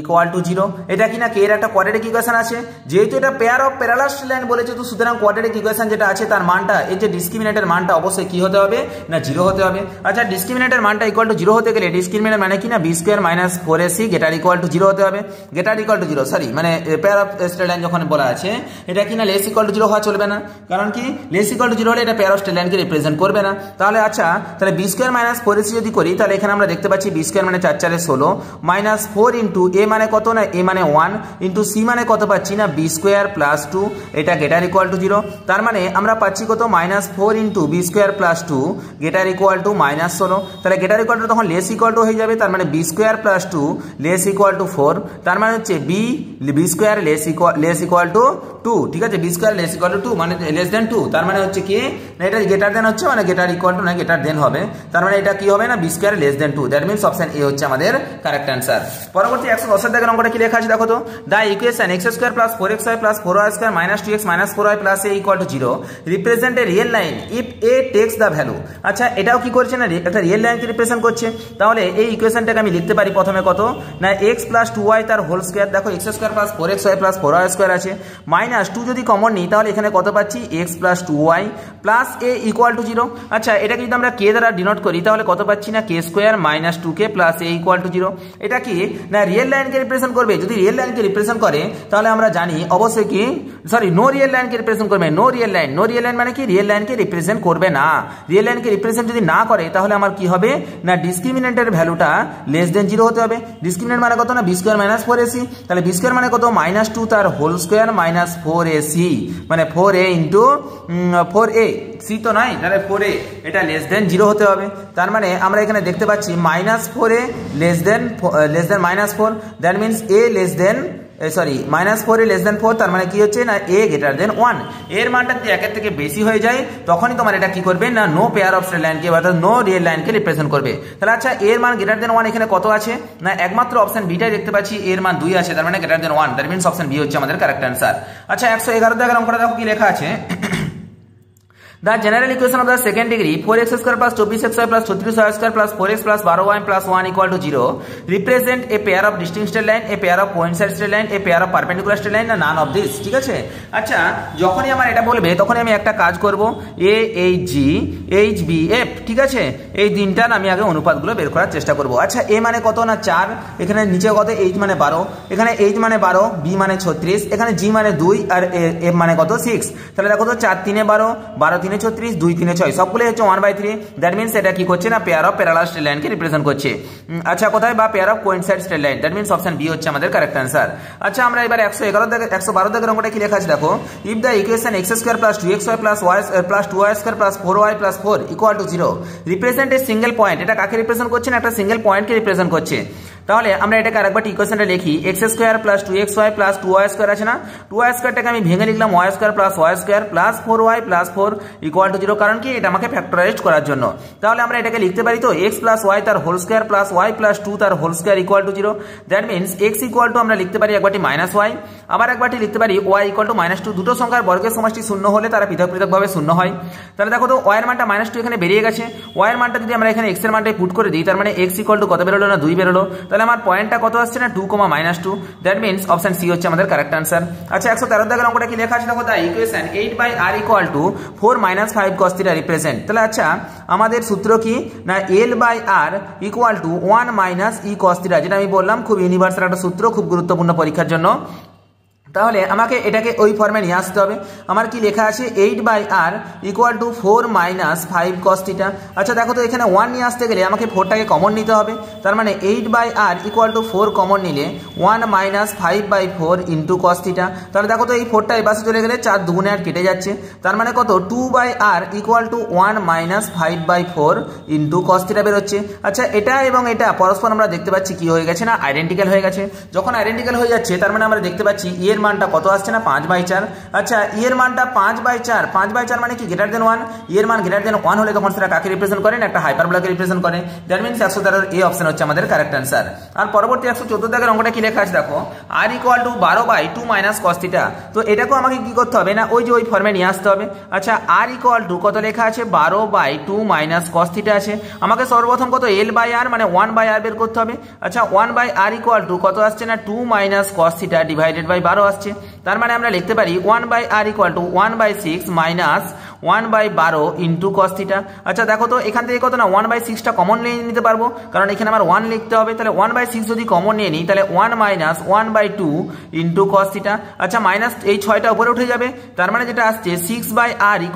[SPEAKER 1] equal to 0। এটা কিনা কে এর একটা কোয়াড্রেটিক ইকুয়েশন আছে, যেহেতু এটা pair of parallel straight line বলেছে, তো সুতরাং কোয়াড্রেটিক ইকুয়েশন যেটা আছে তার মানটা এই যে ডিসক্রিমিনেন্টের মানটা অবশ্যই কি হতে হবে না 0 হতে হবে। আচ্ছা ডিসক্রিমিনেন্টের মানটা ইকুয়াল টু 0 হতে গেলে ডিসক্রিমিনেন্ট মানে কি না B square minus 4ac greater equal to 0 হতে হবে। গেটার ইকুয়াল টু 0 সরি মানে পেয়ার অফ স্ট্রেট লাইন যখন বলা আছে এটা কিনা লেস ইকুয়াল টু 0 হওয়া চলবে না, কারণ কি লেস ইকুয়াল টু 0 হলে এটা পেয়ার অফ স্ট্রেট লাইনকে রিপ্রেজেন্ট করবে না। তাহলে আচ্ছা তাহলে বি স্কোয়ার মাইনাস 4ac যদি করি তাহলে এখানে আমরা দেখতে পাচ্ছি বি স্কোয়ার মানে 4 4 16 মাইনাস 4 ইন্টু এ মানে কত না এ মানে 1 ইন্টু সি মানে কত পাচ্ছি না বি স্কোয়ার প্লাস 2, এটা গেটার ইকুয়াল টু 0, তার মানে আমরা পাচ্ছি কত -4 into B square plus 2 greater equal to -16। তাহলে গেটার ইকুয়াল টু তখন লেস ইকুয়াল টু হয়ে যাবে, তার মানে B square plus 2 less equal to 4, তার মানে হচ্ছে B square less equal to 2, ঠিক আছে, B square less equal to 2 মানে লেস দেন 2, তার মানে হচ্ছে কি না এটা গেটার দেন হচ্ছে মানে গেটার ইকুয়াল টু না গেটার দেন হবে, তার মানে এটা কি হবে না B square less than 2, that means option A হচ্ছে আমাদের কারেক্ট অ্যান্সার। পরবর্তী 110 দাগের অঙ্কটা কি লেখা আছে দেখো তো, the equation x square plus 4xy plus 4y square minus 2x minus 4y plus a equal to 0 represent A real line if a text the value. আচ্ছা এটাও কি করছে না একটা রিয়েল লাইনকে রিপ্রেজেন্ট করছে, তাহলে এই ইকুয়েশনটাকে আমি লিখতে পারি প্রথমে কত না x প্লাস 2y তার হোল স্কয়ার, দেখো x square plus 4xy plus 4y square আছে, মাইনাস 2 যদি কমন নিই তাহলে এখানে কত পাচ্ছি x plus 2y plus a equal to 0। আচ্ছা এটাকে যদি আমরা k দ্বারা ডিনোট করি তাহলে কত পাচ্ছি না k square minus 2k plus a equal to 0। এটা কি না রিয়েল লাইনকে রিপ্রেজেন্ট করবে, যদি রিয়েল লাইনকে রিপ্রেজেন্ট করে তাহলে আমরা জানি অবশ্যই কি সরি নো রিয়েল লাইনকে রিপ্রেজেন্ট করবে, নো রিয়েল লাইন মানে কি রিয়েল লাইনকে রিপ্রেজেন্ট করবে না। রিয়েল লাইনকে রিপ্রেজেন্ট যদি না করে তাহলে আমার কি হবে না ডিসক্রিমিনেন্টের ভ্যালুটা লেস দেন 0 হতে হবে। ডিসক্রিমিনেন্ট মানে কত না বি স্কোয়ার মাইনাস 4ac, তাহলে বি স্কোয়ার মানে কত -2 তার হোল স্কোয়ার মাইনাস 4ac মানে 4a ইন্টু 4a সি তো নাই, তাহলে 4a এটা লেস দেন 0 হতে হবে। তার মানে আমরা এখানে দেখতে পাচ্ছি -4a less than -4, that means a less than sorry -4a less than 4, তার মানে কি হচ্ছে না a গ্রেটার দেন 1। এর মানটা যদি একের থেকে বেশি হয়ে যায় তখনই তোমার এটা কি করবে না নো পেয়ার অফ স্ট্রেট লাইনকে অর্থাৎ নো রিয়েল লাইনকে রিপ্রেজেন্ট করবে। তাহলে আচ্ছা এর মান গ্রেটার দেন 1 এখানে কত আছে না একমাত্র অপশন বিটাই দেখতে পাচ্ছি, এর মান 2 আছে, তার মানে greater than 1, that means option B হচ্ছে আমাদের কারেক্ট অ্যান্সার। আচ্ছা 111 দাগের অঙ্কটা দেখো কি লেখা আছে, the general equation of the second degree 4x square plus 24xy plus 33y square plus 4x plus 12y plus 1 equal to 0 represent a pair of distinct straight line, a pair of coincident straight line, a pair of perpendicular straight line, none of this, ঠিক আছে। আচ্ছা যখনই আমার এটা বলবে তখনই আমি একটা কাজ করব a h g h b f, ঠিক আছে, এই তিনটার আমি আগে অনুপাতগুলো বের করার চেষ্টা করব। আচ্ছা a মানে কত না 4, এখানে নিচে কত h মানে 12, এখানে h মানে 12, b মানে 36, এখানে g মানে 2 আর f মানে কত 6, তাহলে দেখো তো 4 3 12, 12 3 3 36 2 3 6 সবগুলোই হচ্ছে 1/3। দ্যাট মিনস এটা কি করছে না পেয়ার অফ প্যারালাল স্ট্রেট লাইনকে রিপ্রেজেন্ট করছে। আচ্ছা কোথায় বা pair of coincide straight line, that means option B হচ্ছে আমাদের কারেক্ট অ্যান্সার। আচ্ছা আমরা এবার 111 থেকে 112 থেকে অঙ্কটা কি লেখা আছে দেখো, if the equation x² + 2xy + y + 2y² + 4y + 4 = 0 represent a single point, এটা কাকে রিপ্রেজেন্ট করছে না একটা সিঙ্গেল পয়েন্টকে রিপ্রেজেন্ট করছে। তাহলে আমরা এটাকে আরেকবার ইকুয়েশনটা লিখি, x² + 2xy + 2y² আছে না, 2y²টাকে আমি ভেঙে লিখলাম y² + y² + 4y + 4 = 0, কারণ কি এটা আমাকে ফ্যাক্টরাইজড করার জন্য। তাহলে আমরা এটাকে লিখতে পারি তো x + y তার হোল স্কয়ার + y + 2 তার whole square = 0। That means x আমরা লিখতে পারি একবারটি -y, আবার একবারটি লিখতে পারি y -2। দুটো সংখ্যার বর্গের সমষ্টি শূন্য হলে তারা পৃথক পৃথকভাবে শূন্য হয়। তাহলে দেখো তো y এর মানটা -2 এখানে বেরিয়ে গেছে, y এর মানটা যদি আমরা এখানে x এর মানটাই পুট করে দিই, তার মানে x কত বেরোলো না 2 বেরোলো। তাহলে আমার পয়েন্টটা কত আসছে না 2, -2। দ্যাট মিনস অপশন সি হচ্ছে আমাদের কারেক্ট অ্যান্সার। আচ্ছা 113 দাগের অঙ্কটা কি লেখা আছে দেখো, the equation 8/r = 4 - 5 cos θ represent. তাহলে আচ্ছা আমাদের সূত্র কি না l/r = 1 - e cos θ, যেটা আমি বললাম খুব ইউনিভার্সাল একটা সূত্র, খুব গুরুত্বপূর্ণ পরীক্ষার জন্য। তাহলে আমাকে এটাকে ওই ফর্মে নিয়ে আসতে হবে। আমার কি লেখা আছে 8/r = 4 - 5 cos θ। আচ্ছা দেখো তো এখানে 1 নিয়ে আসতে গেলে আমাকে 4টাকে কমন নিতে হবে। তার মানে 8/r = 4 কমন নিলে 1 - 5/4 * cos θ। তাহলে দেখো তো এই 4টা এই পাশে চলে গেলে 4 দুগুণে আর কেটে যাচ্ছে, তার মানে কত 2/r = 1 - 5/4 * cos θ বেরোচ্ছে। আচ্ছা এটা এবং এটা পরস্পর আমরা দেখতে পাচ্ছি কি হয়ে গেছে না আইডেন্টিক্যাল হয়ে গেছে। যখন আইডেন্টিক্যাল হয়ে যাচ্ছে তার মানে আমরা দেখতে পাচ্ছি এর মানটা কত আসছে না 5/4। আচ্ছা এর মানটা 5/4, 5/4 মানে কি গ্রেটার দেন 1, এর মান গ্রেটার দেন 1 হলে তখন সেটা কাকে রিপ্রেজেন্ট করে না একটা হাইপারবোলাকে রিপ্রেজেন্ট করে। দ্যাট মিনস 113 এই অপশন হচ্ছে আমাদের কারেক্ট অ্যান্সার। আর পরবর্তী 114 দাগের অঙ্কটা কি লেখা আছে দেখো, r = 12/2 - cos θ। তো এটাকেও আমাকে কি করতে হবে না ওই যে ওই ফর্মে নিয়ে আসতে হবে। আচ্ছা r = কত লেখা আছে 12/2 - cos θ আছে, আমাকে সর্বপ্রথম কত l/r মানে 1/r বের করতে হবে। আচ্ছা 1/r = কত আসছে না 2 - cos θ / 12 আসছে। তার মানে আমরা লিখতে পারি 1/r = 1/6 - 1/12 * cos θ। আচ্ছা দেখো তো এখান থেকে কত না 1/6টা কমন নিয়ে নিতে পারবো, কারণ এখানে আমার 1 লিখতে হবে। তাহলে 1/6 যদি কমন নিয়ে নিই তাহলে 1 - 1/2 * cos θ। আচ্ছা মাইনাস এই 6টা উপরে উঠে যাবে, তার মানে যেটা আসছে 6/r =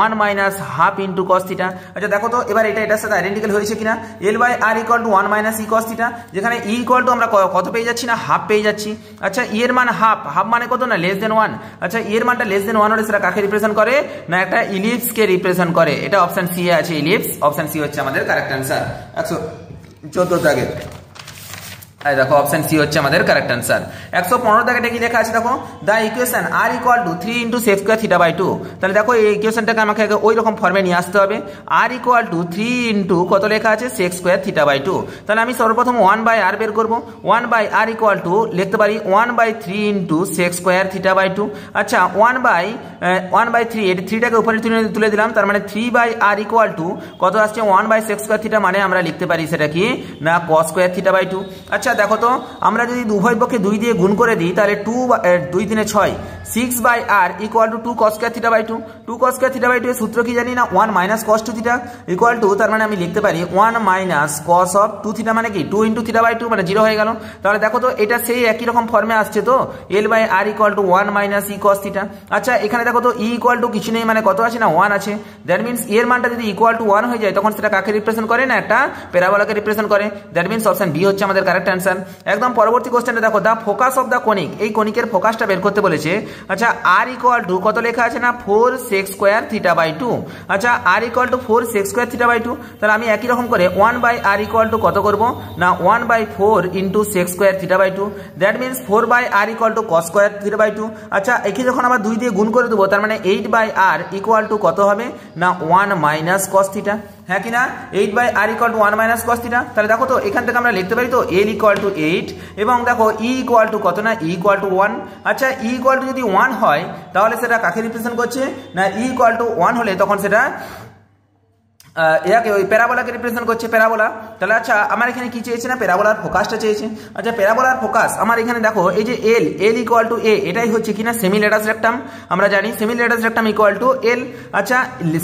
[SPEAKER 1] 1 - ½ * cos θ। আচ্ছা দেখো তো এবার এটা এটার সাথে আইডেন্টিক্যাল হয়েছে কিনা, l/r = 1 - e cos θ, যেখানে e = আমরা কত পেয়ে যাচ্ছি না হাফ পেয়ে যাচ্ছি। আচ্ছা e এর মান হাফ মানে কত না <1। আচ্ছা এর মানটা <1 হলে সেটা কাকে রিপ্রেজেন্ট করে না একটা ইলিপস কে রিপ্রেজেন্ট করে। এটা অপশন সি এ আছে ইলিপস, অপশন সি হচ্ছে আমাদের কারেক্ট অ্যান্সার। 114 দাগে দেখো অপশন সি হচ্ছে আমাদের কারেক্ট অ্যান্সার। 115 দাগে কি লেখা আছে দেখো, দা ইকুয়েশন r = 3 * sec² θ/2। তাহলে দেখো এই ইকুয়েশনটাকে আমাকে ওই রকম ফর্মে নিয়ে আসতে হবে। r = 3 কত লেখা আছে sec² θ/2। তাহলে আমি সর্বপ্রথম 1/r বের করব। 1/r = লিখতে পারি 1/3 * sec² θ/2। আচ্ছা 1/3 এই 3টাকে উপরে তুলে দিলাম, তার মানে 3/r = কত আসছে 1/sec² θ, মানে আমরা লিখতে পারি সেটা কি না cos² θ/2। আচ্ছা দেখো তো আমরা যদি উভয় পক্ষে 2 দিয়ে গুণ করে দিই তাহলে 2 2 3 6 6/r = 2 cos² θ/2। 2 cos² θ/2 এর সূত্র কি জানি না 1 - cos 2 θ = তার মানে আমি লিখতে পারি 1 - cos of 2 θ, মানে কি 2 * θ/2 মানে 0 হয়ে গেল। তাহলে দেখো তো এটা সেই একই রকম ফর্মে আসছে তো l/r = 1 - e cos θ। আচ্ছা এখানে দেখো তো e = কিছু নেই মানে কত আছে না 1 আছে। দ্যাট মিনস এর মানটা যদি = 1 হয়ে যায় তখন সেটা কাকে রিপ্রেজেন্ট করে না একটা প্যারাবোলাকে রিপ্রেজেন্ট করে। দ্যাট মিনস অপশন বি হচ্ছে আমাদের কারেক্ট অ্যান্সার। একদম পরবর্তী কোশ্চেনটা দেখো, দা ফোকাস অফ দা কনিক, এই কনিকের ফোকাসটা বের করতে বলেছে। আচ্ছা r = কত লেখা আছে না 4 sec² θ/2। আচ্ছা r = 4 sec² θ/2। তাহলে আমি একই রকম করে 1/r = কত করব না 1/4 * sec² θ/2। That means 4/r = cos² θ/2। আচ্ছা একে যখন আবার 2 দিয়ে গুণ করে দেবো তার মানে 8/r = কত হবে না 1 - cos θ। হ্যাঁ কিনা 8/r = 1 - cos θ। তাহলে দেখো তো এখান থেকে আমরা লিখতে পারি তো l = 8 এবং দেখো e = কত না e = 1। আচ্ছা e = যদি 1 হয় তাহলে সেটা কাকে রিপ্রেজেন্ট করছে না e = 1 হলে তখন সেটা ইয়াকে ওই প্যারাবোলাকে রিপ্রেজেন্ট করছে প্যারাবোলা। তাহলে আচ্ছা আমার এখানে কি চেয়েছে না প্যারাবোলার ফোকাসটা চেয়েছে। আচ্ছা প্যারাবোলার ফোকাস আমার এখানে দেখো এই যে এল ইকুয়াল টু এ, এটাই হচ্ছে কিনা সেমিলেটাস রেক্টাম। আমরা জানি সেমিলেটাস রেক্টাম ইকুয়াল টু এল। আচ্ছা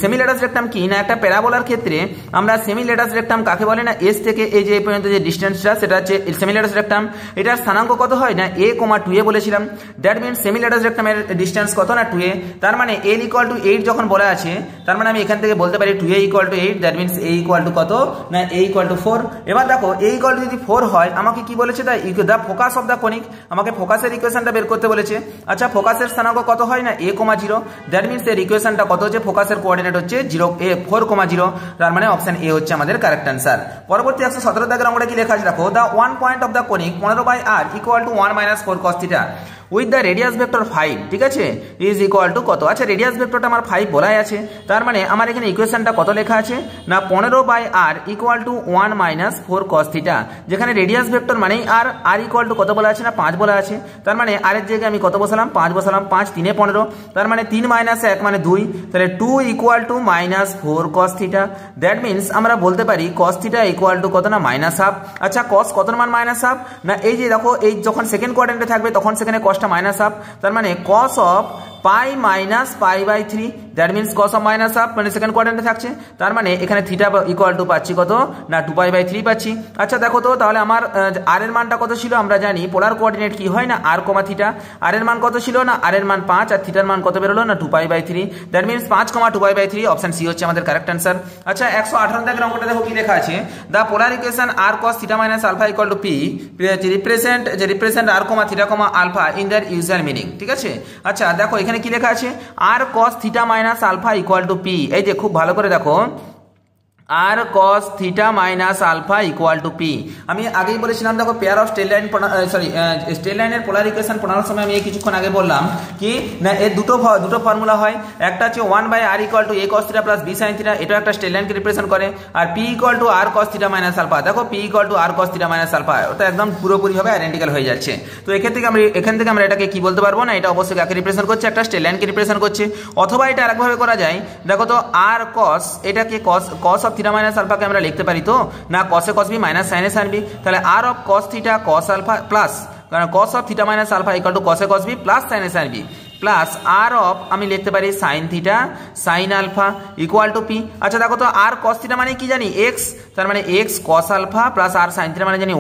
[SPEAKER 1] সেমিলেটাস রেক্টাম কি না একটা প্যারাবোলার ক্ষেত্রে আমরা সেমিলেটাস রেক্টাম কাকে বলে না এস থেকে এই যে এই পর্যন্ত যে ডিস্টেন্সটা সেটা হচ্ছে সেমিলেটাস রেক্টাম। এটার স্থানাঙ্ক কত হয় না a, 2a বলেছিলাম। দ্যাট মিনস সেমিলেটাস রেক্টামের ডিস্টেন্স কত না 2a। তার মানে এল ইকুয়াল টু 8 যখন বলা আছে তার মানে আমি এখান থেকে বলতে পারি 2a equal to 8, that means a equal to কত না a ইকুয়াল টু 4। এবার দেখো a ইকুয়াল টু যদি 4 হয় আমাকে কি বলেছে দা ফোকাস অফ দা কনিক, আমাকে ফোকাসের ইকুয়েশনটা বের করতে বলেছে। আচ্ছা ফোকাসের স্থানাঙ্ক কত হয় না a, 0, দ্যাট মিনস এর ইকুয়েশনটা কত হচ্ছে ফোকাসের কোঅর্ডিনেট হচ্ছে 4, 0। তার মানে অপশন এ হচ্ছে আমাদের কারেক্ট অ্যান্সার। পরবর্তী 117 দাগের অঙ্কটা কি লেখা আছে দেখো, the one point of the conic 15/r equal to 1 - 4 cos θ with the radius vector 5, ঠিক আছে, ইজ ইকুয়াল টু কত। আচ্ছা রেডিয়াস ভেক্টরটা আমার 5 বলাই আছে, তার মানে আমার এখানে ইকুয়েশনটা কত লেখা আছে না 15/r ইকুয়াল টু 1 - 4 cos θ, যেখানে রেডিয়াস ভেক্টর মানেই আর ইকুয়াল টু কত বলা আছে না 5 বলা আছে। তার মানে আর এর জায়গায় আমি কত বসালাম 5 বসালাম, 5 3 এ 15, তার মানে 3 - 1 মানে 2, তাহলে 2 equal to -4 cos θ। That means আমরা বলতে পারি cos θ ইকুয়াল টু কত না -1/2। আচ্ছা cos কত মান -1/2 না এই যে দেখো এই যখন সেকেন্ড কোয়াড্রেন্টে থাকবে তখন সেখানে cos -1/2, তার মানে cos of pi minus pi by 3, that means cos of -1/2 মানে সেকেন্ড কোয়াড্রেন্টে থাকছে। তার মানে এখানে থিটা ইকুয়াল টু পাচ্ছি কত না 2π/3 পাচ্ছি। আচ্ছা দেখো তো তাহলে আমার আর এর মানটা কত ছিল, আমরা জানি পোলার কোঅর্ডিনেট কি হয় না r, θ। আর এর মান কত ছিল না আর এর মান 5 আর থিটার মান কত বেরোলো না 2π/3, দ্যাট মিনস 5, 2π/3, অপশন সি হচ্ছে আমাদের কারেক্ট অ্যান্সার। আচ্ছা 118 দাগের অঙ্কটা দেখো কি লেখা আছে, the polar equation r cos θ - α equal to p represent r, θ, α in their usual meaning, ঠিক আছে। আচ্ছা দেখো এখানে কি লেখা আছে r cos θ - α equal to p, এই যে খুব ভালো করে দেখো r cos θ - α equal to p। আমি আগেই বলেছিলাম দেখো pair of straight line straight লাইনের পোলার ইকুয়েশন পড়ানোর সময় আমি কিছুক্ষণ আগে বললাম কি না এর দুটো ফর্মুলা হয়, একটা হচ্ছে 1/r equal to a cos θ plus b sin θ, এটা একটা স্ট্রেট লাইনকে রিপ্রেজেন্ট করে। আর p equal to r cos θ - α, দেখো p equal to r cos θ - α, ওটা একদম পুরোপুরিভাবে আইডেন্টিক্যাল হয়ে যাচ্ছে। তো এখান থেকে আমরা এটাকে কি বলতে পারবো না এটা অবশ্যই কাকে রিপ্রেজেন্ট করছে একটা স্ট্রেট লাইনকে রিপ্রেজেন্ট করছে। অথবা এটা আরেকভাবে করা যায়, দেখো তো r cos এটাকে cos অফ θ - α কে আমরা লিখতে পারি তো না cos a cos b minus sin a sin b, তাহলে r of cos θ cos α plus কারণ cos of θ - α equal to cos a cos b plus sin a sin b plus r of আমি লিখতে পারি sin θ sin α equal to p। আচ্ছা দেখো তো r cos θ মানে কি জানি x, তার মানে x cos α plus r sin θ মানে জানি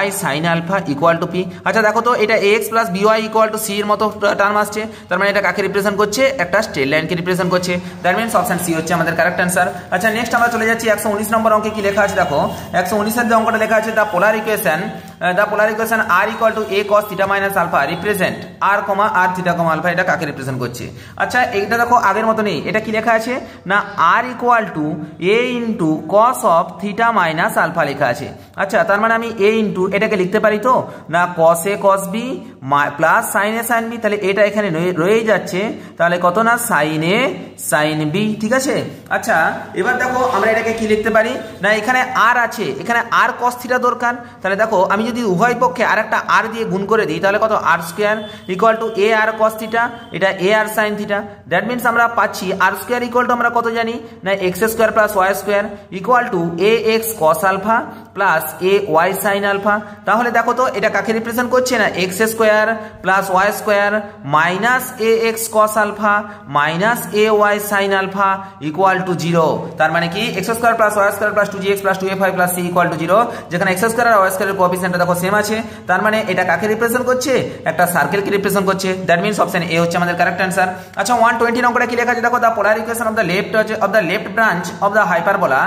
[SPEAKER 1] y sin α equal to p। আচ্ছা দেখো তো এটা x plus by equal to c এর মতো টার্ম আসছে, তার মানে এটা কাকে রিপ্রেজেন্ট করছে একটা স্ট্রেট লাইনকে রিপ্রেজেন্ট করছে, দ্যাট মিন্স অপশন সি হচ্ছে আমাদের কারেক্ট অ্যান্সার। আচ্ছা নেক্সট আমরা চলে যাচ্ছি 119 নম্বর অঙ্কে কি লেখা আছে দেখো, 119 এর যে অঙ্কটা লেখা আছে the polar equation r equal to a cos θ - α represent r, r θ, α এটা কাকে রিপ্রেজেন্ট করছে। আচ্ছা এটা দেখো আগের মতো নেই, এটা কি লেখা আছে না r equal to a into cos of θ - α লেখা আছে। আচ্ছা তার মানে আমি a ইনটু এটাকে লিখতে পারি তো না cos a cos b plus sin a sin b, তাহলে এটা এখানে রয়েই যাচ্ছে, তাহলে কত না sin a sin b, ঠিক আছে। আচ্ছা এবার দেখো আমরা এটাকে কি লিখতে পারি না এখানে r আছে, এখানে r cos θ দরকার, তাহলে দেখো আমি যদি উভয় পক্ষে আর একটা r দিয়ে গুণ করে দিই তাহলে কত r square equal to a r cos θ, এটা a r sin θ, that means আমরা পাচ্ছি r স্কয়ার ইকুয়াল টু আমরা কত জানি না x square plus y square equal to ax cos α plus ay sin α। তাহলে দেখো তো এটা কাকে রিপ্রেজেন্ট করছে না x square plus y square minus ax cos α minus ay sin α equal to 0, তার মানে কি x square plus y square plus 2gx plus 2ay plus c equal to 0, যেখানে x স্কয়ার আর y স্কয়ারের কোএফিসিয়েন্টটা দেখো সেম আছে, তার মানে এটা কাকে রিপ্রেজেন্ট করছে একটা সার্কেলকে রিপ্রেজেন্ট করছে, দ্যাট মিন্স অপশন এ হচ্ছে আমাদের কারেক্ট অ্যান্সার। আচ্ছা 120 নম্বরে কি লেখা আছে দেখো, the polar equation of the left branch of the hyperbola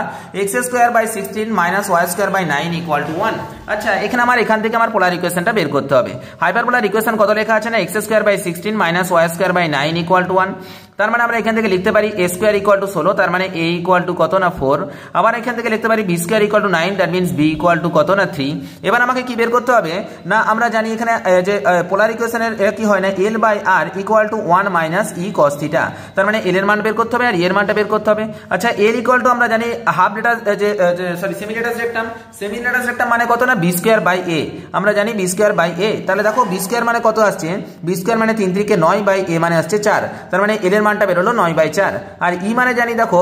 [SPEAKER 1] x²/16 - y²/9 equal to 1। আচ্ছা এখানে এখান থেকে আমার পোলার ইকুয়েশনটা বের করতে হবে। হাইপারবোলার ইকুয়েশন কত লেখা আছে না x²/16 - y²/9 ইকুয়াল টু 1, তার মানে আমরা এখান থেকে লিখতে পারি a স্কয়ার ইকুয়াল টু 16, তার মানে a ইকুয়াল টু কত না 4, আবার এখান থেকে লিখতে পারি b square equal two 9, that means b equal to কত না 3। এবার আমাকে কি বের করতে হবে না আমরা জানি এখানে যে পোলার ইকুয়েশনের কি হয় না l/r equal to 1 minus e cos θ, তার মানে l এর মান বের করতে হবে আর e এর মানটা বের করতে হবে। আচ্ছা l ইকুয়াল টু আমরা জানি হাফ ডেটা সেমিলেটাস রেক্টাম মানে কত না b স্কয়ার বাই a, আমরা জানি b স্কয়ার বাই a, তাহলে দেখো b স্কয়ার মানে কত আসছে b স্কয়ার মানে 3 × 9 বাই a মানে আসছে 4, তার মানে l এর মানটা বেরোলো 9/4। আর ই মানে জানি দেখো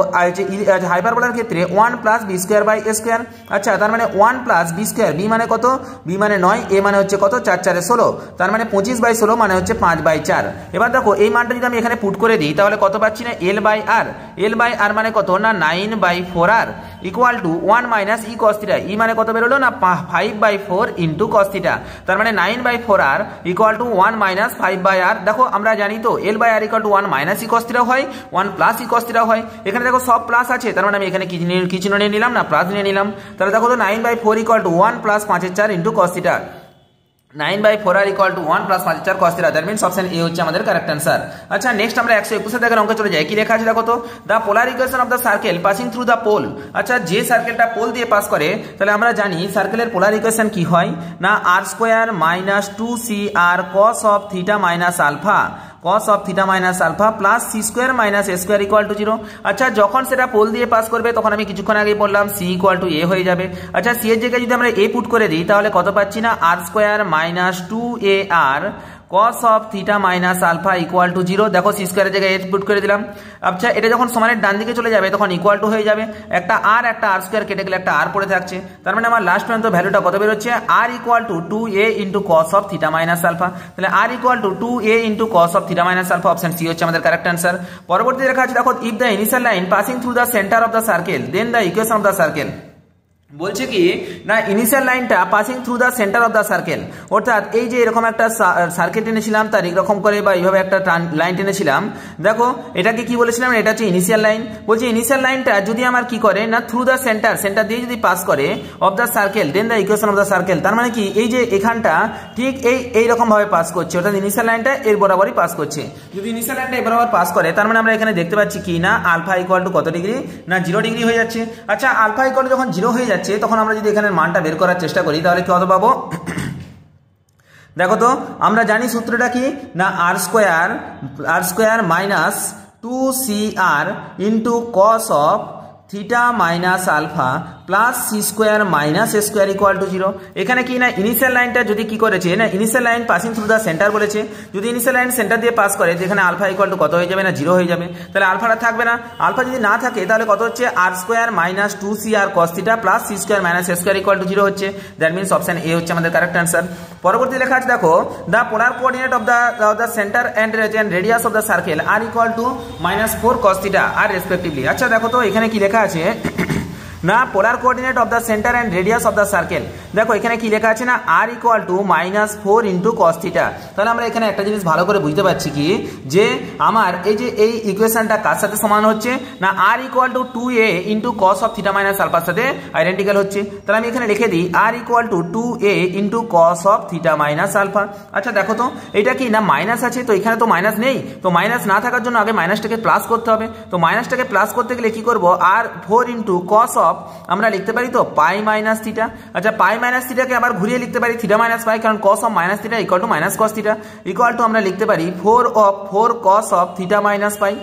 [SPEAKER 1] হাইপারবোলার ক্ষেত্রে 1 plus B square by A square. আচ্ছা তার মানে 1 প্লাস বি স্কোয়ার, বি মানে কত, বি মানে 9, এ মানে হচ্ছে কত 4 4 16, তার মানে 25/16 মানে হচ্ছে 5/4। এবার দেখো এই মানটা যদি আমি এখানে পুট করে দিই তাহলে কত পাচ্ছি না, এল বাই আর। এল বাই আর মানে কত না 9/4r equal to 1 minus e cos theta. E মানে কত বেরোলো না 5/4 ইন্টু কস থিটা, তার মানে 9/4r equal to 1 minus 5/r। দেখো আমরা জানি তো L by r equal to 1 minus e cos theta হয়, 1 প্লাস ই কস থিটা হয়। এখানে দেখো সব প্লাস আছে, তার মানে আমি এখানে কি চিহ্ন নিয়ে নিলাম না, প্লাস নিয়ে নিলাম। তাহলে দেখো তো 9/4 equal to 1 plus 5/4 into cos theta. 9/4r equal to 1 plus 5/4 cos theta. That means option A হচ্ছে আমাদের কারেক্ট অ্যান্সার। আচ্ছা নেক্সট আমরা 121 দাগের অঙ্কে চলে যাই। কি লেখা আছে দেখো তো, the polar equation of the circle passing through the pole. আচ্ছা যে সার্কেলটা পোল দিয়ে পাস করে তাহলে আমরা জানি সার্কেলের পোলার ইকুয়েশন কি হয় না, r square minus 2cr cos of theta minus alpha cos of theta minus alpha plus C square minus A square equal to 0। আচ্ছা যখন সেটা পোল দিয়ে পাস করবে তখন আমি কিছুক্ষণ আগেই বললাম সি ইকুয়াল টু এ হয়ে যাবে। আচ্ছা সি এর জায়গায় যদি আমরা এ পুট করে দিই তাহলে কত পাচ্ছি না, r square minus 2ar cos of theta minus alpha equal to 0। দেখো সি স্কোয়ারের জায়গায় এ পুট করে দিলাম। আচ্ছা এটা যখন সমানের ডান দিকে চলে যাবে তখন ইকুয়াল টু হয়ে যাবে, একটা আর স্কোয়ার কেটে গেলে একটা আর পড়ে থাকছে, তার মানে আমার লাস্ট পর্যন্ত ভ্যালুটা কত বেরোচ্ছে, r equal to 2a into cos of theta minus alpha. তাহলে r equal to 2a into cos of theta minus alpha, option C হচ্ছে আমাদের কারেক্ট অ্যান্সার। পরবর্তী লেখা আছে দেখো, if the initial line passing through the centre of the circle then the equation of the circle. বলছে কি না initial লাইনটা passing through the centre of the circle, অর্থাৎ এই যে এরকম একটা সার্কেল টেনেছিলাম তার এরকম করে বা এইভাবে একটা লাইন টেনেছিলাম। দেখো এটাকে কি বলেছিলাম, এটা হচ্ছে ইনিশিয়াল লাইন। বলছে ইনিশিয়াল লাইনটা যদি আমার কি করে না থ্রু দ্য সেন্টার দিয়ে যদি পাস করে of the circle then the equation of the circle, তার মানে কি এই যে এখানটা ঠিক এইরকম ভাবে পাস করছে, অর্থাৎ ইনিশিয়াল লাইনটা এর বরাবরই পাস করছে। যদি ইনিশিয়াল লাইনটা এর বরাবর পাস করে তার মানে আমরা এখানে দেখতে পাচ্ছি কি না আলফা ইকুয়াল টু কত ডিগ্রি না 0 ডিগ্রি হয়ে যাচ্ছে। আচ্ছা আলফা ইকুয়াল টু যখন 0 হয়ে যাচ্ছে তখন আমরা যদি এখানে মানটা বের করার চেষ্টা করি তাহলে কত পাবো, দেখো তো আমরা জানি সূত্রটা কি না r square minus 2cr into cos of theta minus alpha plus C square minus A square equal to 0। এখানে কি না ইনিশিয়াল লাইনটা যদি কি করেছে না initial line passing through the centre বলেছে, যদি ইনিশিয়াল লাইন সেন্টার দিয়ে পাস করে যেখানে আলফা ইকুয়াল টু কত হয়ে যাবে না 0 হয়ে যাবে, তাহলে আলফাটা থাকবে না। আলফা যদি না থাকে তাহলে কত হচ্ছে, r square minus 2cr cos theta plus C square minus A square equal to 0 হচ্ছে। দ্যাট মিন্স অপশন এ হচ্ছে আমাদের কারেক্ট অ্যান্সার। পরবর্তী লেখা আছে দেখো, the polar coordinate of the centre and radius of the circle r equal to -4 cos theta are respectively. আচ্ছা দেখো তো এখানে কি লেখা আছে না polar coordinate of the centre and radius of the circle. দেখো এখানে কি লেখা আছে না r equal to -4 into cos theta. তাহলে আমরা এখানে একটা জিনিস ভালো করে বুঝতে পারছি কি যে আমার এই যে এই ইকুয়েশনটা কার সাথে সমান হচ্ছে না r equal to 2a into cos of theta minus আলফার সাথে আইডেন্টিক্যাল হচ্ছে। তাহলে আমি এখানে লিখে দিই r equal to 2a into cos of theta minus alpha. আচ্ছা দেখো তো এটা কি না মাইনাস আছে, তো এখানে তো মাইনাস নেই, তো মাইনাস না থাকার জন্য আগে মাইনাসটাকে প্লাস করতে হবে। তো মাইনাসটাকে প্লাস করতে গেলে কি করব, আর 4 ইন্টু কস অফ আমরা লিখতে পারি তো পাই মাইনাস থিটা। আচ্ছা পাই মাইনাস থিটাকে আবার ঘুরিয়ে লিখতে পারি থিটা মাইনাস পাই, কারণ cos of minus theta equal to minus cos theta equal two আমরা লিখতে পারি 4 কস অফ থিটা মাইনাস পাই।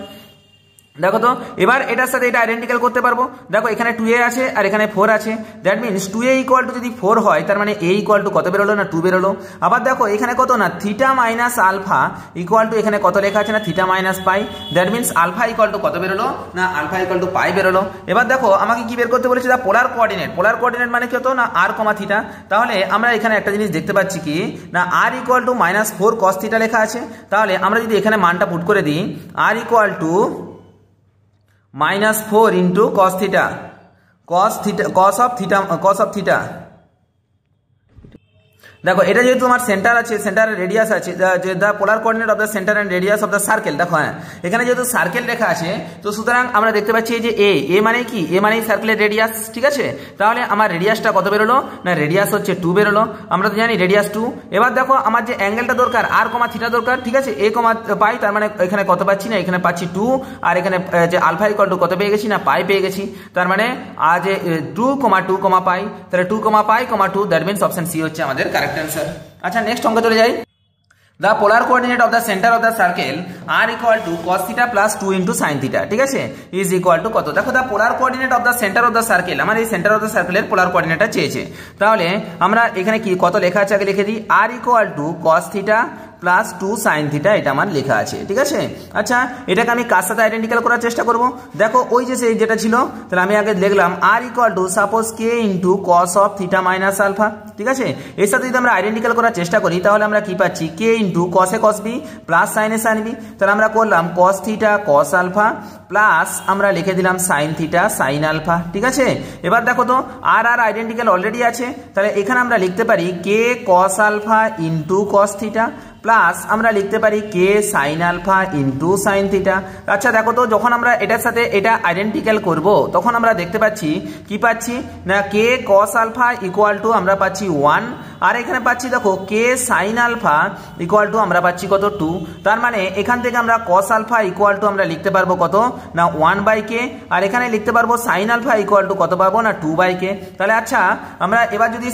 [SPEAKER 1] দেখো তো এবার এটার সাথে এটা আইডেন্টিক্যাল করতে পারবো। দেখো এখানে 2a আছে আর এখানে 4 আছে, that means 2a equal to যদি 4 হয় তার মানে a ইকুয়াল টু কত বেরোলো না 2 বেরোলো। আবার দেখো এখানে কত না theta minus alpha equal to এখানে কত লেখা আছে না theta minus pi, that means alpha equal to কত বেরোলো না আলফা ইকুয়াল টু পাই বেরোলো। এবার দেখো আমাকে কি বের করতে বলেছে, পোলার কোঅর্ডিনেট মানে কি হতো না আর কমা থিটা। তাহলে আমরা এখানে একটা জিনিস দেখতে পাচ্ছি কি না r equal to -4 cos theta লেখা আছে। তাহলে আমরা যদি এখানে মানটা পুট করে দিই r equal to -4 into cos theta cos of theta. দেখো এটা যেহেতু তোমার সেন্টার আছে, সেন্টারের রেডিয়াস আছে, the polar coordinate of the centre and radius of the circle. দেখো হ্যাঁ এখানে যেহেতু সার্কেল লেখা আছে তো সুতরাং আমরা দেখতে পাচ্ছি যে এ মানে কি, এ মানে সার্কেলের রেডিয়াস, ঠিক আছে। তাহলে আমার রেডিয়াসটা কত বেরোলো না রেডিয়াস হচ্ছে 2 বেরোলো, আমরা তো জানি রেডিয়াস 2। এবার দেখো আমার যে অ্যাঙ্গেলটা দরকার আর কমা থিটা দরকার, ঠিক আছে, এ কমা পাই, তার মানে এখানে কত পাচ্ছি না এখানে পাচ্ছি 2, আর এখানে যে আলফা ইকুয়াল টু কত পেয়ে গেছি না পাই পেয়ে গেছি, তার মানে আজ 2, পাই, তাহলে 2, pi, 2, that means option C হচ্ছে আমাদের কারেক্ট অ্যান্সার। আচ্ছা নেক্সট অঙ্ক চলে যাই। The polar coordinate of the centre of the circle r equal to cos theta plus 2 into sine theta, ঠিক আছে, ইজ ইকুয়াল টু কত। দেখো the polar coordinate of the centre of the circle, আমার এই centre of the সার্কেলের পোলার কোঅর্ডিনেটটা চেয়েছে। তাহলে আমরা এখানে কি কত লেখা আছে আগে লিখে দিই, r equal to cos theta plus 2 sine theta, এটা আমার লেখা আছে, ঠিক আছে। আচ্ছা, এটাকে আমি কার সাথে আইডেন্টিক্যাল করার চেষ্টা করব। দেখো ওই যে সেই যেটা ছিল, তাহলে আমি আগে লিখলাম r equal to suppose k into cos of theta minus alpha, ঠিক আছে। এর সাথে যদি আমরা আইডেন্টিক্যাল করার চেষ্টা করি তাহলে আমরা কি পাচ্ছি, k into cos A cos B plus sine A sine B. তাহলে আমরা করলাম cos theta cos alpha plus আমরা লিখে দিলাম সাইন থিটা সাইন আলফা, ঠিক আছে। এবার দেখো তো আর আইডেন্টিক্যাল অলরেডি আছে, তাহলে এখানে আমরা লিখতে পারি k cos alpha into cos theta plus আমরা লিখতে পারি k sine alpha into sine theta. আচ্ছা দেখো তো যখন আমরা এটার সাথে এটা আইডেন্টিক্যাল করব তখন আমরা দেখতে পাচ্ছি কি পাচ্ছি না, কে কস আলফা ইকুয়াল টু আমরা পাচ্ছি 1, আর এখানে পাচ্ছি দেখো কে সাইন আলফা ইকুয়াল টু আমরা পাচ্ছি কত 2। তার মানে এখান থেকে আমরা কস আলফা ইকুয়াল টু আমরা লিখতে পারবো কত না 1/k, আর এখানে লিখতে পারবো সাইন আলফা ইকুয়াল টু কত পাবো না 2/k। তাহলে আচ্ছা আমরা এবার যদি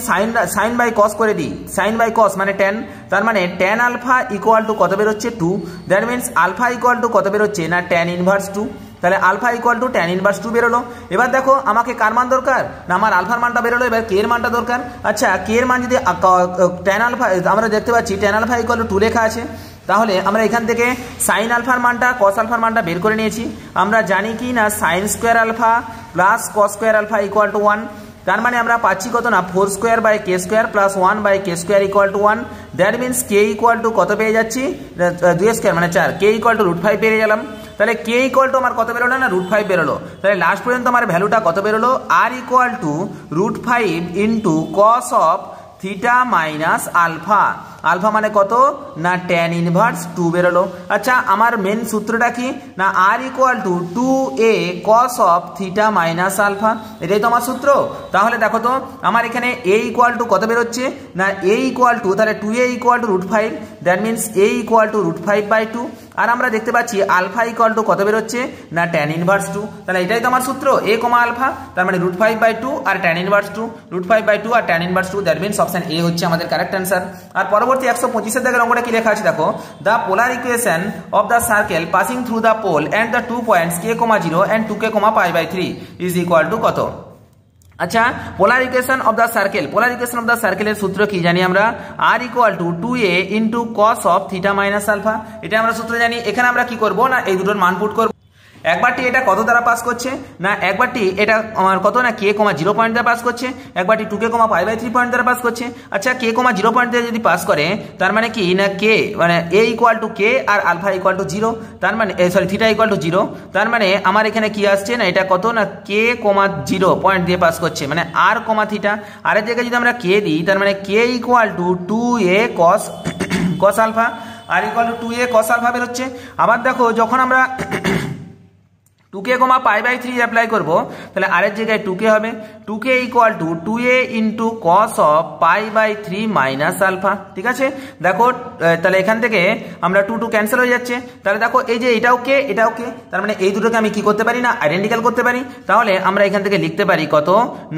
[SPEAKER 1] সাইন বাই কস করে দিই, সাইন বাই কস মানে tan, তার মানে tan আলফা ইকুয়াল টু কত বেরোচ্ছে 2, that means alpha equal to কত বেরোচ্ছে না tan ইনভার্স 2। তাহলে alpha equal to tan inverse 2 বেরোলো। এবার দেখো আমাকে কার মান দরকার না, আমার আলফার মানটা বেরোলো, এবার কে এর মানটা দরকার। আচ্ছা কে এর মান যদি tan আলফা আমরা দেখতে পাচ্ছি tan আলফা ইকুয়াল টু 2 লেখা আছে, তাহলে আমরা এখান থেকে সাইন আলফার মানটা কস আলফার মানটা বের করে নিয়েছি। আমরা জানি কি না sine square alpha plus cos square alpha equal to 1, তার মানে আমরা পাচ্ছি কত না 4 square by k square plus 1 by k square equal to 1, that means k equal to কত পেয়ে যাচ্ছি 2 স্কোয়ার মানে 4, কে ইকুয়াল টু √5 পেয়ে গেলাম। তাহলে কে ইকুয়াল টু আমার কত বেরোলো না √5 বেরোলো। তাহলে লাস্ট পর্যন্ত আমার ভ্যালুটা কত বেরোলো, r equal to √5 into cos of theta minus alpha, alpha মানে কত না tan ইনভার্স 2 বেরোলো। আচ্ছা আমার মেন সূত্রটা কি না r equal to 2a cos of theta minus alpha, এটাই তো আমার সূত্র। তাহলে দেখো তো আমার এখানে a ইকুয়াল টু কত বেরোচ্ছে না a ইকুয়াল টু, তাহলে 2a equal to √5, that means a equal two √5/2, আর আমরা দেখতে পাচ্ছি আলফা ইকুয়াল টু কত বেরোচ্ছে না tan ইনভার্স 2। তাহলে এটাই তো আমার সূত্র a আলফা, তার মানে √5/2 আর tan ইনভার্স 2, √5/2 আর tan inverse 2, that means option A হচ্ছে আমাদের কারেক্ট অ্যান্সার। আর পরবর্তী 125 এর অঙ্কটা কি লেখা আছে দেখো, the polar equation of the circle passing through the pole and the 2 points k, 0 and 2k, π/3 is equal to কত। আচ্ছা polar equation of the circle, polar equation of the সার্কেলের সূত্র কি জানি আমরা, r equal to 2a into cos of theta minus alpha, এটা আমরা সূত্র জানি। এখানে আমরা কি করব না এই দুটোর মান পুট করব। একবারটি এটা কত দ্বারা পাস করছে না, একবারটি এটা আমার কত না k, 0 পয়েন্ট দ্বারা পাস করছে, একবারটি 2k, π/3 পয়েন্ট দ্বারা পাস করছে। আচ্ছা k, 0 পয়েন্ট দিয়ে যদি পাস করে তার মানে কি না k মানে a ইকুয়াল টু k আর আলফা ইকুয়াল টু 0, তার মানে সরি থিটা ইকুয়াল টু 0, তার মানে আমার এখানে কি আসছে না এটা কত না k, 0 পয়েন্ট দিয়ে পাস করছে, মানে r, থিটা। আর এর জায়গায় যদি আমরা k দিই তার মানে k equal to 2a cos alpha, r equal to 2a cos alpha বেরোচ্ছে। আবার দেখো যখন আমরা 2k, π/3 অ্যাপ্লাই করবো তাহলে আর এর জায়গায় 2k হবে, 2k equal to 2a into cos of π/3 minus alpha, ঠিক আছে। দেখো তাহলে এখান থেকে আমরা 2 ক্যান্সেল হয়ে যাচ্ছে, তাহলে দেখো এই যে এটাও কে এটাও কে, তার মানে এই দুটোকে আমি কি করতে পারি না আইডেন্টিক্যাল করতে পারি। তাহলে আমরা এখান থেকে লিখতে পারি কত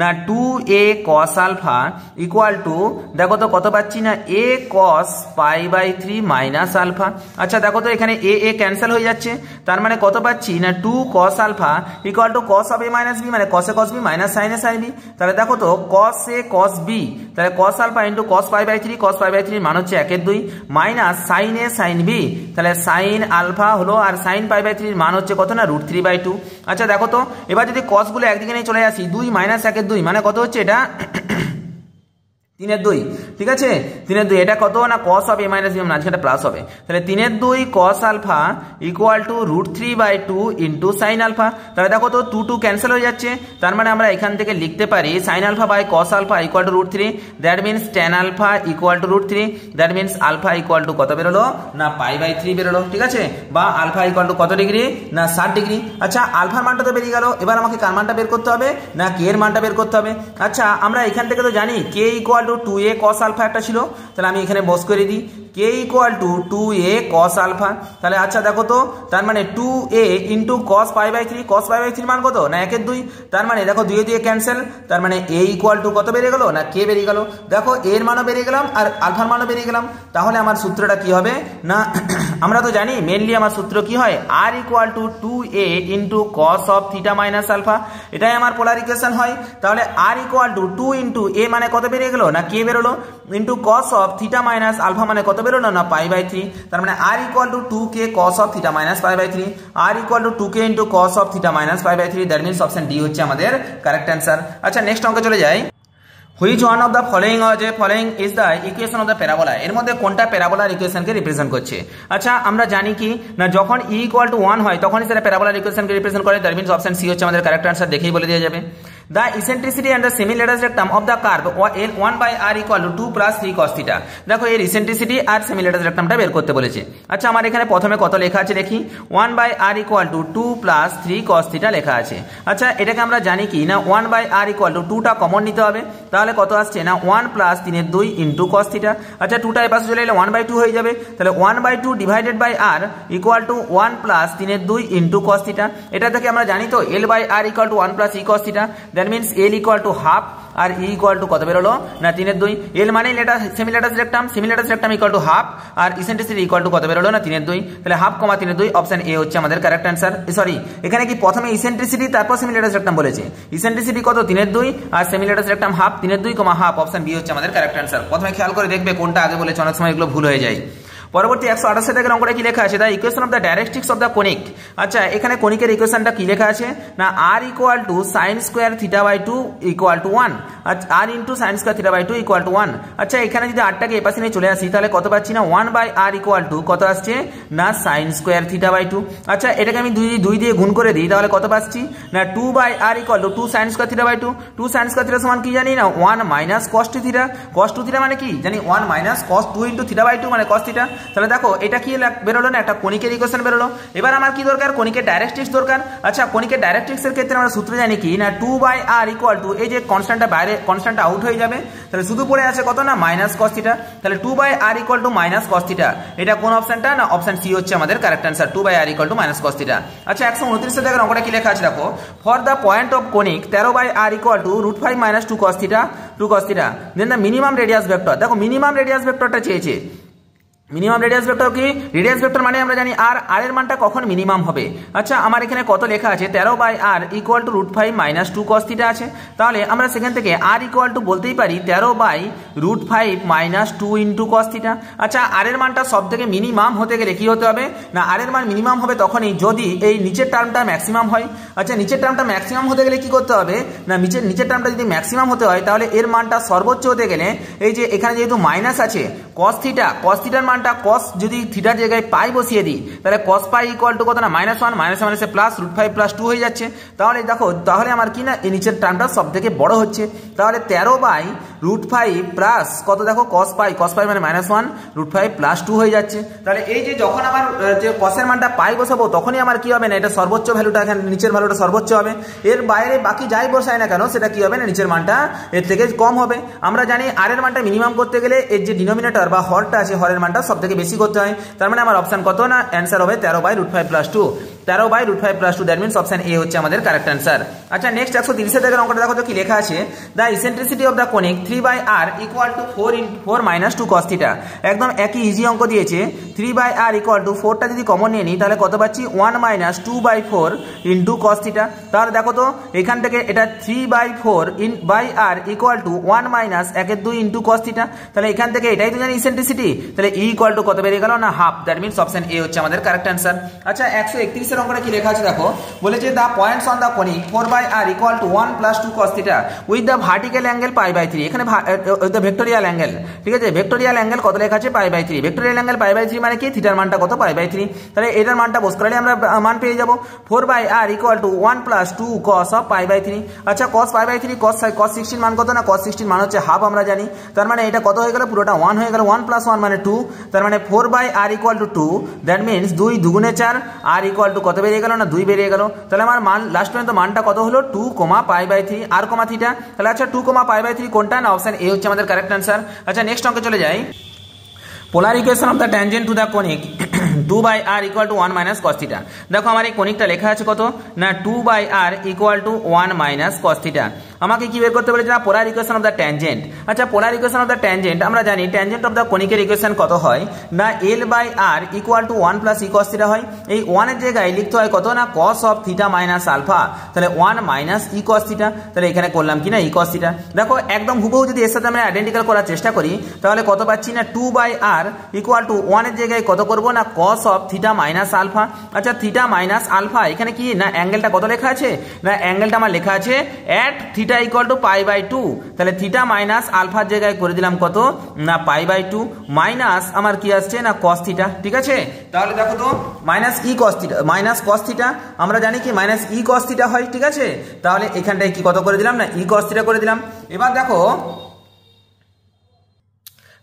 [SPEAKER 1] না 2a cos alpha equal two দেখো তো কত পাচ্ছি না a cos π/3 মাইনাস আলফা। আচ্ছা দেখো তো এখানে a ক্যান্সেল হয়ে যাচ্ছে, তার মানে কত পাচ্ছি না 2 cos alpha equal to cos of a minus b মানে cos a cos b minus sin a sin b। তাহলে দেখো তো cos a cos b, তাহলে cos alpha into cos π/3, cos π/3 মান হচ্ছে 1/2 minus sin a sin b, তাহলে sin alpha হলো আর sin π/3 মান হচ্ছে কত না √3/2। আচ্ছা দেখো তো এবার যদি cos গুলো একদিকে নিয়ে চলে আসি 2 মাইনাস 1/2 মানে কত হচ্ছে এটা 3/2, ঠিক আছে 3/2, এটা কত না cos of a minus b মানে আজকে এটা প্লাস হবে, তাহলে 3/2 cos alpha equal to √3/2 into sine alpha. তাহলে দেখো তো 2 ক্যান্সেল হয়ে যাচ্ছে, তার মানে আমরা এখান থেকে লিখতে পারি sine alpha by cos alpha equal to √3, that means tan alpha equal to √3, that means alpha equal to কত বেরোলো না π/3 বেরোলো, ঠিক আছে, বা আলফা ইকুয়াল টু কত ডিগ্রি না 60 ডিগ্রি। আচ্ছা আলফার মানটা তো বেরিয়ে গেল, এবার আমাকে কার মানটা বের করতে হবে না কে এর মানটা বের করতে হবে। আচ্ছা আমরা এখান থেকে তো জানি k equal to 2a cos alpha একটা ছিল, তাহলে আমি এখানে বস করে দিই k equal to 2a cos alpha. তাহলে আচ্ছা দেখো তো তার মানে 2a ইন্টু cos π/3, cos π/3 মান কত না 1/2, তার মানে দেখো 2 দিয়ে ক্যান্সেল, তার মানে a ইকুয়াল টু কত বেরিয়ে গেল না k বেরিয়ে গেল। দেখো এর মানও বেরিয়ে গেলাম আর আলফার মানও বেরিয়ে গেলাম, তাহলে আমার সূত্রটা কি হবে না আমরা তো জানি মেনলি আমার সূত্র কি হয়, r equal to 2a into cos of theta minus alpha, এটাই আমার পোলার ইকুয়েশন হয়। তাহলে r equal to 2 into a মানে কত বেরিয়ে গেল না k বেরোলো, into cos of theta minus alpha মানে কত বেরোলো না π/3। তার মানে r equal to 2k cos of theta minus π/3, r equal to 2k into cos of theta minus π/3, that means option D হচ্ছে আমাদের কারেক্ট অ্যান্সার। আচ্ছা নেক্সট অঙ্কে চলে যাই। Which one of the following is the equation of the parabola, এর মধ্যে কোনটা প্যারাবোলার ইকুয়েশনকে রিপ্রেজেন্ট করছে। আচ্ছা আমরা জানি কি না যখন ই ইকুয়াল টু 1 হয় তখনই সেটা প্যারাবোলার ইকুয়েশনকে রিপ্রেজেন্ট করে, দ্যাট মিনস অপশন সি হচ্ছে আমাদের কারেক্ট অ্যান্সার, দেখেই বলে দেওয়া যাবে। The eccentricity and the semi-lattice rectum of the curve L1 by r equal to 2 plus 3 cos theta। দেখো এর ইসেন্ট্রিসিটি আর semi-lattice rectumটা বের করতে বলেছে। আচ্ছা আমার এখানে প্রথমে কত লেখা আছে দেখি, 1 by r equal to 2 plus 3 cos theta লেখা আছে। আচ্ছা এটাকে আমরা জানি কি না 1 by r equal to 2টা কমন নিতে হবে, তাহলে কত আসছে না 1 plus 3/2 ইন্টু cos theta। আচ্ছা 2টা এই পাশে চলে এলে 1/2 হয়ে যাবে, তাহলে 1/2 divided by r equal to 1 plus 3/2 into cos theta। এটা থেকে আমরা জানি তো L by r equal to 1 plus e cos theta, that means L equal to half আর ই ইকুয়াল টু কত বেরোলো না 3/2। এল মানে semi latus rectum equal to half আর ইসেন্ট্রিসিটি ইকুয়াল টু কত বেরোলো না 3/2, তাহলে হাফ কমা 3/2 অপশন এ হচ্ছে আমাদের কারেক্ট অ্যান্সার। সরি এখানে কি প্রথমে ইসেন্ট্রিসিটি তারপর সেমি-ল্যাটিস রেক্টাম বলেছে, ইসেন্ট্রিসিটি কত 3/2 আর semi latus rectum half, 3/2 comma half, option B হচ্ছে আমাদের কারেক্ট অ্যান্সার। প্রথমে খেয়াল করে দেখবে কোনটা আগে বলেছে, অনেক সময় এগুলো ভুল হয়ে যায়। পরবর্তী 128 থেকে অঙ্কটা কি লেখা আছে, the equation of the directrix of the conic. আচ্ছা এখানে কোনিকের ইকুয়েশনটা কি লেখা আছে না r equal to sin square theta by 2 equal to 1, আচ্ছা r into sin square theta by 2 equal to 1। আচ্ছা এখানে যদি rটাকে এপাশে নিয়ে চলে আসি তাহলে কত পাচ্ছি না 1 বাই r ইকুয়াল টু কত আসছে না sin স্কয়ার থিটা বাই 2। আচ্ছা এটাকে আমি 2 দিয়ে গুণ করে দিই তাহলে কত পাচ্ছি না 2 by r equal to 2 sin square theta by 2, 2 sin square theta সমান কি জানি না 1 minus cos 2 theta, cos 2 theta মানে কি জানি 1 minus cos 2 into theta by 2 মানে cos থিটা। তাহলে দেখো এটা কি বেরোলো না একটা কোনিকের ইকুয়েশন বেরোলো। এবার আমার কি দরকার, কোনিকের ডাইরেক্ট্রিক্স দরকার। আচ্ছা কোনিকের ডাইরেক্ট্রিক্স এর ক্ষেত্রে আমরা সূত্র জানি কি না 2 বাই r ইকুয়াল টু এই যে কনস্ট্যান্টটা বাইরে কনস্ট্যান্টটা আউট হয়ে যাবে, তাহলে শুধু পড়ে আছে কত না মাইনাস cos থিটা, তাহলে 2 by r equal to minus cos theta. এটা কোন অপশনটা না অপশন সি হচ্ছে আমাদের correct answer, 2 by r equal to minus cos theta. আচ্ছা 129 এর অঙ্কটা কি লেখা আছে দেখো, for the point of conic 13 by r equal to √5 minus 2 cos theta then the minimum radius vector. দেখো মিনিমাম রেডিয়াস ভেক্টরটা চেয়েছে, মিনিমাম রেডিয়াস ভেক্টর কি, রেডিয়াস ভেক্টর মানে আমরা জানি আর এর মানটা কখন মিনিমাম হবে। আচ্ছা আমার এখানে কত লেখা আছে 13 by r equal to √5 minus 2 cos theta আছে, তাহলে আমরা সেখান থেকে r ইকুয়াল টু বলতেই পারি 13 by √5 minus 2 into cos theta. আচ্ছা আর এর মানটা সব থেকে মিনিমাম হতে গেলে কি হতে হবে না আর এর মান মিনিমাম হবে তখনই যদি এই নিচের টার্মটা ম্যাক্সিমাম হয়। আচ্ছা নিচের টার্মটা ম্যাক্সিমাম হতে গেলে কি করতে হবে না নিচের টার্মটা যদি ম্যাক্সিমাম হতে হয় তাহলে এর মানটা সর্বোচ্চ হতে গেলে এই যে এখানে যেহেতু মাইনাস আছে cos থিটার মানটা cos যদি থিটার জায়গায় পাই বসিয়ে দিই তাহলে cos পাই ইকুয়াল টু কত না -1 মাইনাসে প্লাস √5 প্লাস 2 হয়ে যাচ্ছে। তাহলে দেখো তাহলে আমার কি না এই নিচের টার্মটা সব থেকে বড় হচ্ছে, তাহলে 13 বাই √5 প্লাস কত দেখো cos পাই মানে -1 √5 প্লাস 2 হয়ে যাচ্ছে। তাহলে এই যে যখন আমার যে cos এর মানটা পাই বসাবো তখনই আমার কি হবে না এটা সর্বোচ্চ ভ্যালুটা এখানে নিচের ভ্যালুটা সর্বোচ্চ হবে, এর বাইরে বাকি যাই বসায় না কেন সেটা কি হবে না নিচের মানটা এর থেকে কম হবে। আমরা জানি আর এর মানটা মিনিমাম করতে গেলে এর যে ডিনোমিনেটর বা হরটা আছে হরের মানটা সব থেকে বেশি করতে হয়, তার মানে আমার অপশন কত না অ্যান্সার হবে 13 by √5 plus 2, 13 by √5 plus 2, that means option A হচ্ছে আমাদের কারেক্ট অ্যান্সার। আচ্ছা নেক্সট 130 এর অঙ্কটা দেখো তো কি লেখা আছে, the eccentricity of the conic 3 by r equal to 4 minus 2 cos theta. একদম একই ইজি অঙ্ক দিয়েছে, 3 বাই r ইকুয়াল টু 4টা যদি কমন নিয়ে নিই তাহলে কত পাচ্ছি 1 minus 2 by 4 into cos theta. তাহলে দেখো তো এখান থেকে এটা 3 by 4 by r equal to 1 minus 1/2 into cos theta, তাহলে এখান থেকে এটাই তো জানি ইসেন্ট্রিসিটি, তাহলে ই ইকুয়াল টু কত বেরিয়ে গেল না half, that means option A হচ্ছে আমাদের কারেক্ট অ্যান্সার। আচ্ছা 131 এর অঙ্কটা কি লেখা আছে দেখো, বলেছে the points on the conic 4 by r equal to 1 plus 2 cos theta with the vertical angle π/3। এখানে দ্য ভেক্টোরিয়াল অ্যাঙ্গেল, ঠিক আছে ভেক্টোরিয়াল অ্যাঙ্গেল কত লেখা আছে π/3, ভেক্টোরিয়াল অ্যাঙ্গেল π/3 মানে কি থিটার মানটা কত π/3, তাহলে এটার মানটা বস করলে আমরা মান পেয়ে যাব 4 by r equal to 1 plus 2 cos of π/3। আচ্ছা cos π/3 cos 16 মান কত না cos 16 মান হচ্ছে হাফ আমরা জানি, তার মানে এটা কত হয়ে গেল পুরোটা 1 হয়ে গেল, 1 প্লাস 1 মানে 2, তার মানে 4 by r equal to 2, that means 2 দুগুণে 4 r ইকুয়াল টু কত বেরিয়ে গেল না 2 বেরিয়ে গেল। তাহলে আমার মান লাস্ট পর্যন্ত মানটা কত হলো 2, π/3 r, থিটা। তাহলে আচ্ছা 2, π/3 কোনটা না অপশন এ হচ্ছে আমাদের কারেক্ট অ্যান্সার। আচ্ছা নেক্সট অঙ্কে চলে যাই, polar equation of the tangent to the conic 2 by r equal to 1 minus cos theta. দেখো আমার এই কোনিকটা লেখা আছে কত না 2 by r equal to 1 minus cos theta. আমাকে কি বের করতে বলেছে না polar equation of the tangent. আচ্ছা polar equation of the tangent আমরা জানি ট্যানজেন্ট অফ দ্য কনিকের ইকুয়েশন কত হয় না L/R equal to 1 plus E cos theta হয়। এই 1 এর জায়গায় লিখতে হয় কত না cos of theta minus alpha, তাহলে 1 মাইনাস ই কস থিটা, তাহলে এখানে করলাম কি না ই কস থিটা। দেখো একদম হুবহু যদি এর সাথে আমরা আইডেন্টিক্যাল করার চেষ্টা করি তাহলে কত পাচ্ছি না 2/R ইকুয়াল টু 1 এর জায়গায় কত করব না cos of theta minus alpha. আচ্ছা থিটা মাইনাস আলফা এখানে কি না অ্যাঙ্গেলটা কত লেখা আছে না অ্যাঙ্গেলটা আমার লেখা আছে at থিটা ইকুয়াল টু π/2, তাহলে থিটা মাইনাস আলফার জায়গায় করে দিলাম কত না π/2 মাইনাস আমার কি আসছে না cos থিটা। ঠিক আছে, তাহলে দেখো তো minus e cos theta minus cos theta আমরা জানি কি মাইনাস ই cos থিটা হয়। ঠিক আছে, তাহলে এখানটায় কি কত করে দিলাম না ই cos থিটা করে দিলাম। এবার দেখো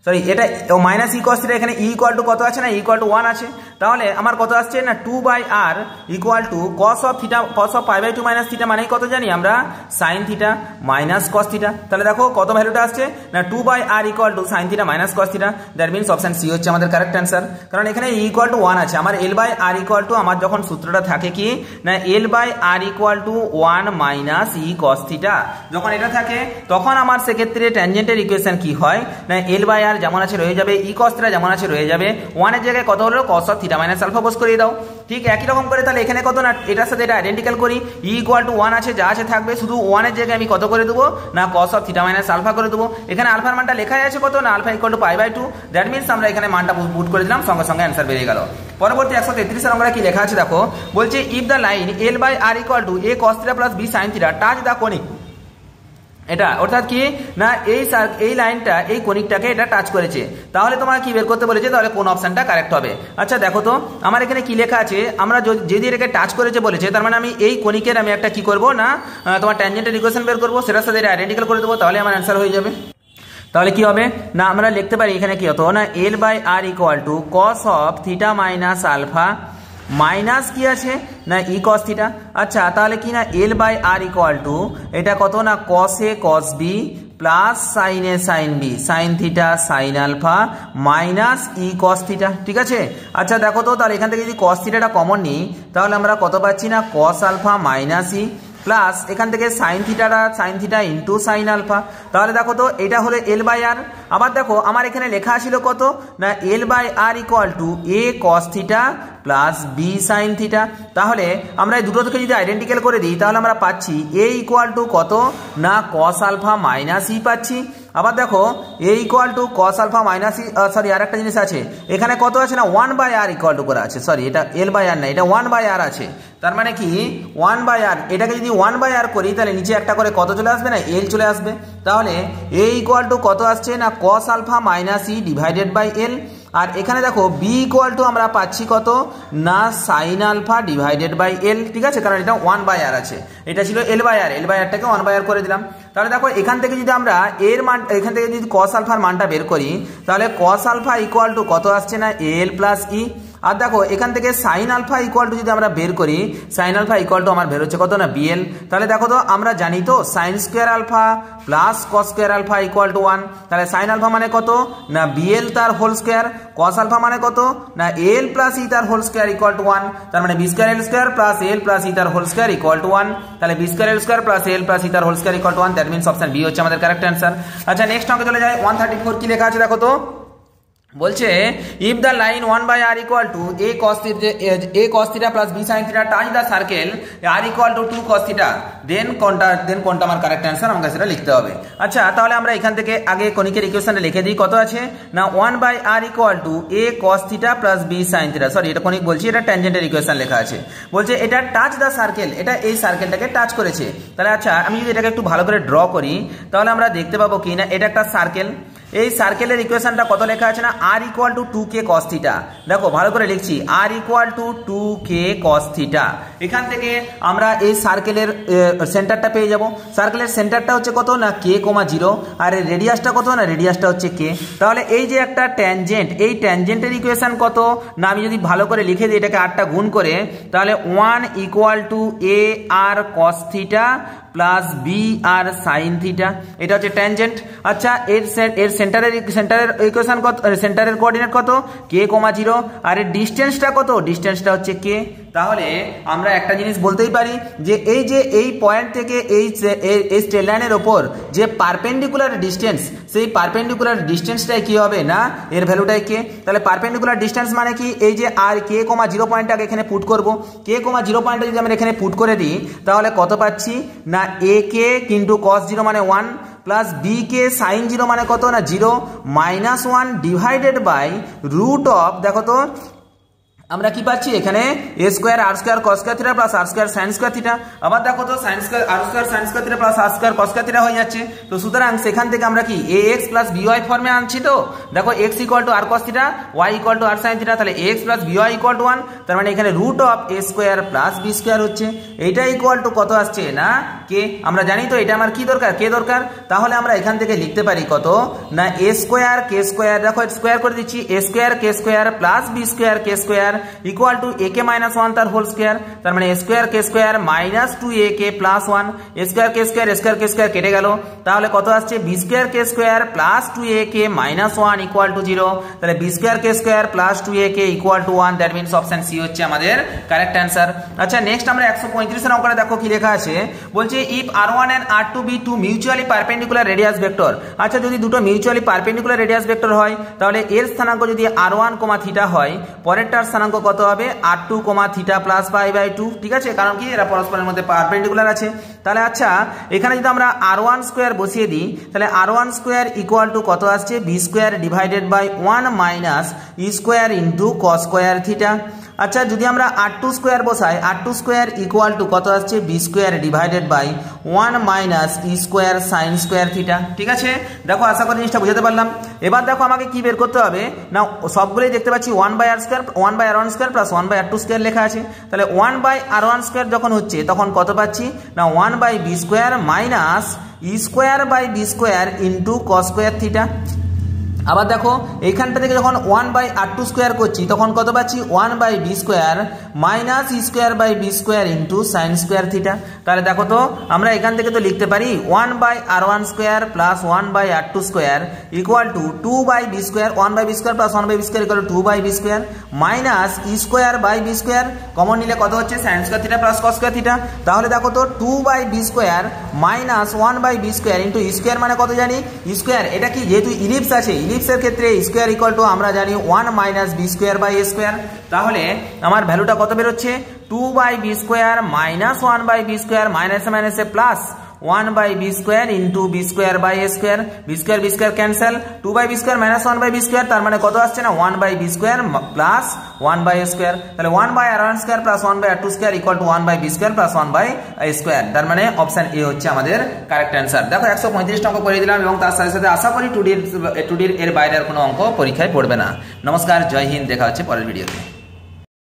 [SPEAKER 1] সরি এটা মাইনাস ই cos থিটা এখানে ই ইকুয়াল টু কত আছে না ইকুয়াল টু 1 আছে, তাহলে আমার কত আসছে না 2/R equal to cos of theta cos of π/2 minus theta মানে কত জানি আমরা sin theta minus cos theta. তাহলে দেখো কত ভ্যালুটা আসছে না 2/R equal to sin theta minus cos theta, that means option C হচ্ছে আমাদের কারেক্ট অ্যান্সার। কারণ এখানে ই ইকুয়াল টু 1 আছে, আমার L/R ইকুয়াল টু আমার যখন সূত্রটা থাকে কি না L/R equal to 1 minus e cos theta, যখন এটা থাকে তখন আমার সেক্ষেত্রে ট্যানজেন্টের ইকুয়েশন কি হয় না L/R যেমন আছে রয়ে যাবে ই cos থিটা যেমন আছে রয়ে যাবে, 1 এর জায়গায় কত হলো cos of theta minus alpha বস করে দাও। ঠিক একই রকম করে তাহলে এখানে কত না এটার সাথে এটা আইডেন্টিক্যাল করি ই ইকুয়াল টু 1 আছে যা আছে থাকবে, শুধু 1 এর জায়গায় আমি কত করে দেবো না cos of theta minus alpha করে দেবো। এখানে আলফার মানটা লেখাই আছে কত না alpha equal to π/2, that means আমরা এখানে মানটা পুট করে দিলাম, সঙ্গে সঙ্গে অ্যান্সার বেরিয়ে গেল। পরবর্তী 133 এর অঙ্কটা কি লেখা আছে দেখো, বলছে if the line L/R equal to a cos theta plus b sin theta touch the conic, এটা অর্থাৎ কি না এই লাইনটা এই কনিকটাকে এটা টাচ করেছে, তাহলে তোমার কি বের করতে বলেছে তাহলে কোন অপশনটা কারেক্ট হবে। আচ্ছা দেখো তো আমার এখানে কি লেখা আছে, আমরা যদি এটাকে টাচ করেছে বলেছে তার মানে আমি এই কনিকের আমি একটা কি করব না তোমার ট্যানজেন্টের ইকুয়েশন বের করব, সেটার সাথে এটা আইডেন্টিক্যাল করে দেবো, তাহলে আমার অ্যান্সার হয়ে যাবে। তাহলে কি হবে না আমরা লিখতে পারি এখানে কি হতো না L/R equal to cos of theta minus alpha minus কি আছে না ই cos থিটা। আচ্ছা তাহলে কি না L/R ইকুয়াল টু এটা কত না cos a cos b plus sin a sin b sin theta sin alpha minus e cos theta. ঠিক আছে, আচ্ছা দেখো তো তাহলে এখান থেকে যদি cos থিটাটা কমন নিই তাহলে আমরা কত পাচ্ছি না cos alpha minus e plus এখান থেকে sin theta into sin alpha, তাহলে দেখো তো এটা হলো L/R। আবার দেখো আমার এখানে লেখা ছিল কত না L/R equal to a cos theta plus b sin theta, তাহলে আমরা এই দুটো থেকে যদি আইডেন্টিক্যাল করে দিই তাহলে আমরা পাচ্ছি a ইকুয়াল টু কত না cos আলফা মাইনাস ই পাচ্ছি। আবার দেখো a equal to cos alpha minus e sorry আর একটা জিনিস আছে এখানে কত আছে না 1/R ইকুয়াল টু করা আছে, সরি এটা L/R না এটা 1/R আছে, তার মানে কি 1/R এটাকে যদি 1/R করি তাহলে নিচে একটা করে কত চলে আসবে না L চলে আসবে, তাহলে a ইকুয়াল টু কত আসছে না cos alpha minus e divided by L, আর এখানে দেখো b ইকুয়াল টু আমরা পাচ্ছি কত না sin alpha divided by L। ঠিক আছে, কারণ এটা 1/R আছে, এটা ছিল L/Rটাকে 1/R করে দিলাম। তাহলে দেখো এখান থেকে যদি আমরা এর মান এখান থেকে যদি cos আলফার মানটা বের করি তাহলে cos আলফা ইকুয়াল টু কত আসছে না L প্লাস ই, আর দেখো এখান থেকে sin আলফা ইকুয়াল টু যদি আমরা বের করি sin আলফা ইকুয়াল টু আমার বের হচ্ছে কত না BL, তাহলে দেখো তো আমরা জানি তো sin square alpha plus cos square alpha equal to 1, তাহলে sin আলফা মানে কত না BL তার হোল স্কয়ার, cos আলফা মানে কত না L প্লাস ই তার হোল স্কয়ার ইকুয়াল টু 1, তার মানে b square L square plus L plus e তার হোল স্কয়ার ইকুয়াল টু 1, তাহলে b square L square plus L plus e তার whole square equal to 1, that means option B হচ্ছে আমাদের correct answer. আচ্ছা next অঙ্কে চলে যায় 134 কি লেখা আছে দেখো তো, বলছে if the line 1/R equal to a cos theta plus b sin theta touch the circle r equal to 2 cos theta then কোনটা আমার কারেক্ট অ্যান্সার আমাকে সেটা লিখতে হবে। আচ্ছা তাহলে আমরা এখান থেকে আগে কনিকের ইকুয়েশনটা লিখে দিই, কত আছে না 1/R equal to a cos theta plus b sin theta, sorry এটা কনিক বলছি এটা ট্যানজেন্টের ইকুয়েশন লেখা আছে, বলছে এটা টাচ দ্য সার্কেল এটা এই সার্কেলটাকে টাচ করেছে। তাহলে আচ্ছা আমি যদি এটাকে একটু ভালো করে ড্র করি তাহলে আমরা দেখতে পাবো কি না এটা একটা সার্কেল, এই সার্কেলের ইকুয়েশনটা কত লেখা আছে না r equal to 2k cos theta, দেখো ভালো করে লিখছি r equal to 2k cos theta. এখান থেকে আমরা এই সার্কেলের সেন্টারটা পেয়ে যাব, সার্কেলের সেন্টারটা হচ্ছে কত না k, 0 আর এর রেডিয়াসটা কত না রেডিয়াসটা হচ্ছে k, তাহলে এই যে একটা ট্যানজেন্ট এই ট্যানজেন্টের ইকুয়েশন কত না আমি যদি ভালো করে লিখে দিই এটাকে 8টা গুণ করে তাহলে 1 equal two ar cos theta plus br sin theta, এটা হচ্ছে ট্যানজেন্ট। আচ্ছা এর সেন্টারের ইকুয়েশন কত সেন্টারের কোঅর্ডিনেট কত k, 0 আর এর ডিসটেন্সটা কত ডিসটেন্সটা হচ্ছে k, তাহলে আমরা একটা জিনিস বলতেই পারি যে এই পয়েন্ট থেকে এই স্ট্রেট লাইনের ওপর যে পারপেন্ডিকুলার ডিস্টেন্স, সেই পারপেন্ডিকুলার ডিস্টেন্সটাই কি হবে না এর ভ্যালুটাই কে। তাহলে পারপেন্ডিকুলার ডিস্টেন্স মানে কি, এই যে আর কে কমা 0 পয়েন্টটাকে এখানে পুট করব, কে কমা 0 পয়েন্টটা যদি আমরা এখানে পুট করে দিই তাহলে কত পাচ্ছি না এ কে কিন্তু cos 0 মানে 1 প্লাস বি কে সাইন 0 মানে কত না 0 minus 1 divided by root of, দেখো তো আমরা কি পাচ্ছি এখানে a square r square cos square theta plus r square sine square theta. আবার দেখো তো sine square r square sine square theta plus r square cos square theta হয়ে যাচ্ছে। তো সুতরাং সেখান থেকে আমরা কি এ এক্স প্লাস বিওয়াই ফর্মে আনছি। তো দেখো x equal to R cos theta, Y equal to R sine theta, তাহলে x plus b y equal to 1, তার মানে এখানে root of a square plus B square হচ্ছে। এইটা ইকুয়াল টু কত আসছে না কে। আমরা জানি তো এটা আমার কি দরকার, কে দরকার। তাহলে আমরা এখান থেকে লিখতে পারি কত না এ স্কোয়ার কে স্কোয়ার, দেখো স্কোয়ার করে দিচ্ছি, a square k square plus B square k square equal to a k minus 1 তার হোল স্কোয়ার, তার মানে square k square minus 2 a k plus 1, square k square কেটে গেল, তাহলে কত আসছে B square k square plus 2 a k minus 1 equal to 0, তাহলে b square k square plus 2 a K equal to 1, that means option C হচ্ছে আমাদের correct answer. আচ্ছা next আমরা 135 এর অঙ্কটা দেখো কি লেখা আছে, বলছে if r1 and r2 be two mutually perpendicular radius vector। আচ্ছা যদি দুটো মিউচুয়ালি পারপেন্ডিকুলার রেডিয়াস ভেক্টর হয় তাহলে এর স্থানাঙ্ক যদি r1, থিটা হয়, পরেরটার স্থানাঙ্ক কত হবে r2, theta plus pi by 2, ঠিক আছে, কারণ কি এরা পরস্পরের মধ্যে পারপেন্ডিকুলার আছে। তাহলে আচ্ছা এখানে যদি আমরা r1 স্কোয়ার বসিয়ে দিই তাহলে r1 স্কোয়ার ইকুয়াল টু কত আসছে B square divided by 1 minus e square into cos square theta. আচ্ছা যদি আমরা r2 স্কোয়ার বসাই, r2 স্কোয়ার ইকুয়াল টু কত আসছে B square divided by 1 minus e square sine square theta, ঠিক আছে। দেখো আশা করি জিনিসটা বুঝতে পারলাম। এবার দেখো আমাকে কি বের করতে হবে না, সবগুলোই দেখতে পাচ্ছি 1 by r square 1 by r1 square plus 1 by r2 square লেখা আছে। তাহলে 1 বাই r1 স্কোয়ার যখন হচ্ছে তখন কত পাচ্ছি না 1 by B square minus e square by B square into cos square theta. আবার দেখো এইখানটা থেকে যখন 1 বাই r2 স্কোয়ার করছি তখন কত পাচ্ছি 1 by B square minus e square by B square into sine square theta. তাহলে দেখো তো আমরা এখান থেকে তো লিখতে পারি 1 by r1 square plus 1 by r2 square equal to 2 by B square, 1 by B square plus 1 by B square equal to 2 by B square minus e square by B square, common নিলে কত হচ্ছে sine square theta plus cos square theta. তাহলে দেখো তো 2 by B square minus 1 by B square into e square মানে কত জানি ই square, এটা কি যেহেতু ইলিপস আছে, ইলিপসের ক্ষেত্রে স্কোয়ার ইকুয়াল টু আমরা জানি 1 minus B square by A square. তাহলে আমার ভ্যালুটা কত বেরোচ্ছে 2 by B square minus 1 by B square মাইনাসে মাইনাসে plus 1 by B square into B square by A square, B square cancel, 2 by B square minus 1 by B square, তার মানে কত আসছে না 1 by B square plus 1 by A square. তাহলে 1 by r1 square plus 1 by r2 square equal to 1 by B square plus 1 by A square, তার মানে option A হচ্ছে আমাদের কারেক্ট অ্যান্সার। দেখো 135 অঙ্ক করে দিলাম এবং তার সাথে সাথে আশা করি টুডির এর বাইরে আর কোনো অঙ্ক পরীক্ষায় পড়বে না। নমস্কার, জয় হিন্দ, দেখা হচ্ছে পরের ভিডিওতে।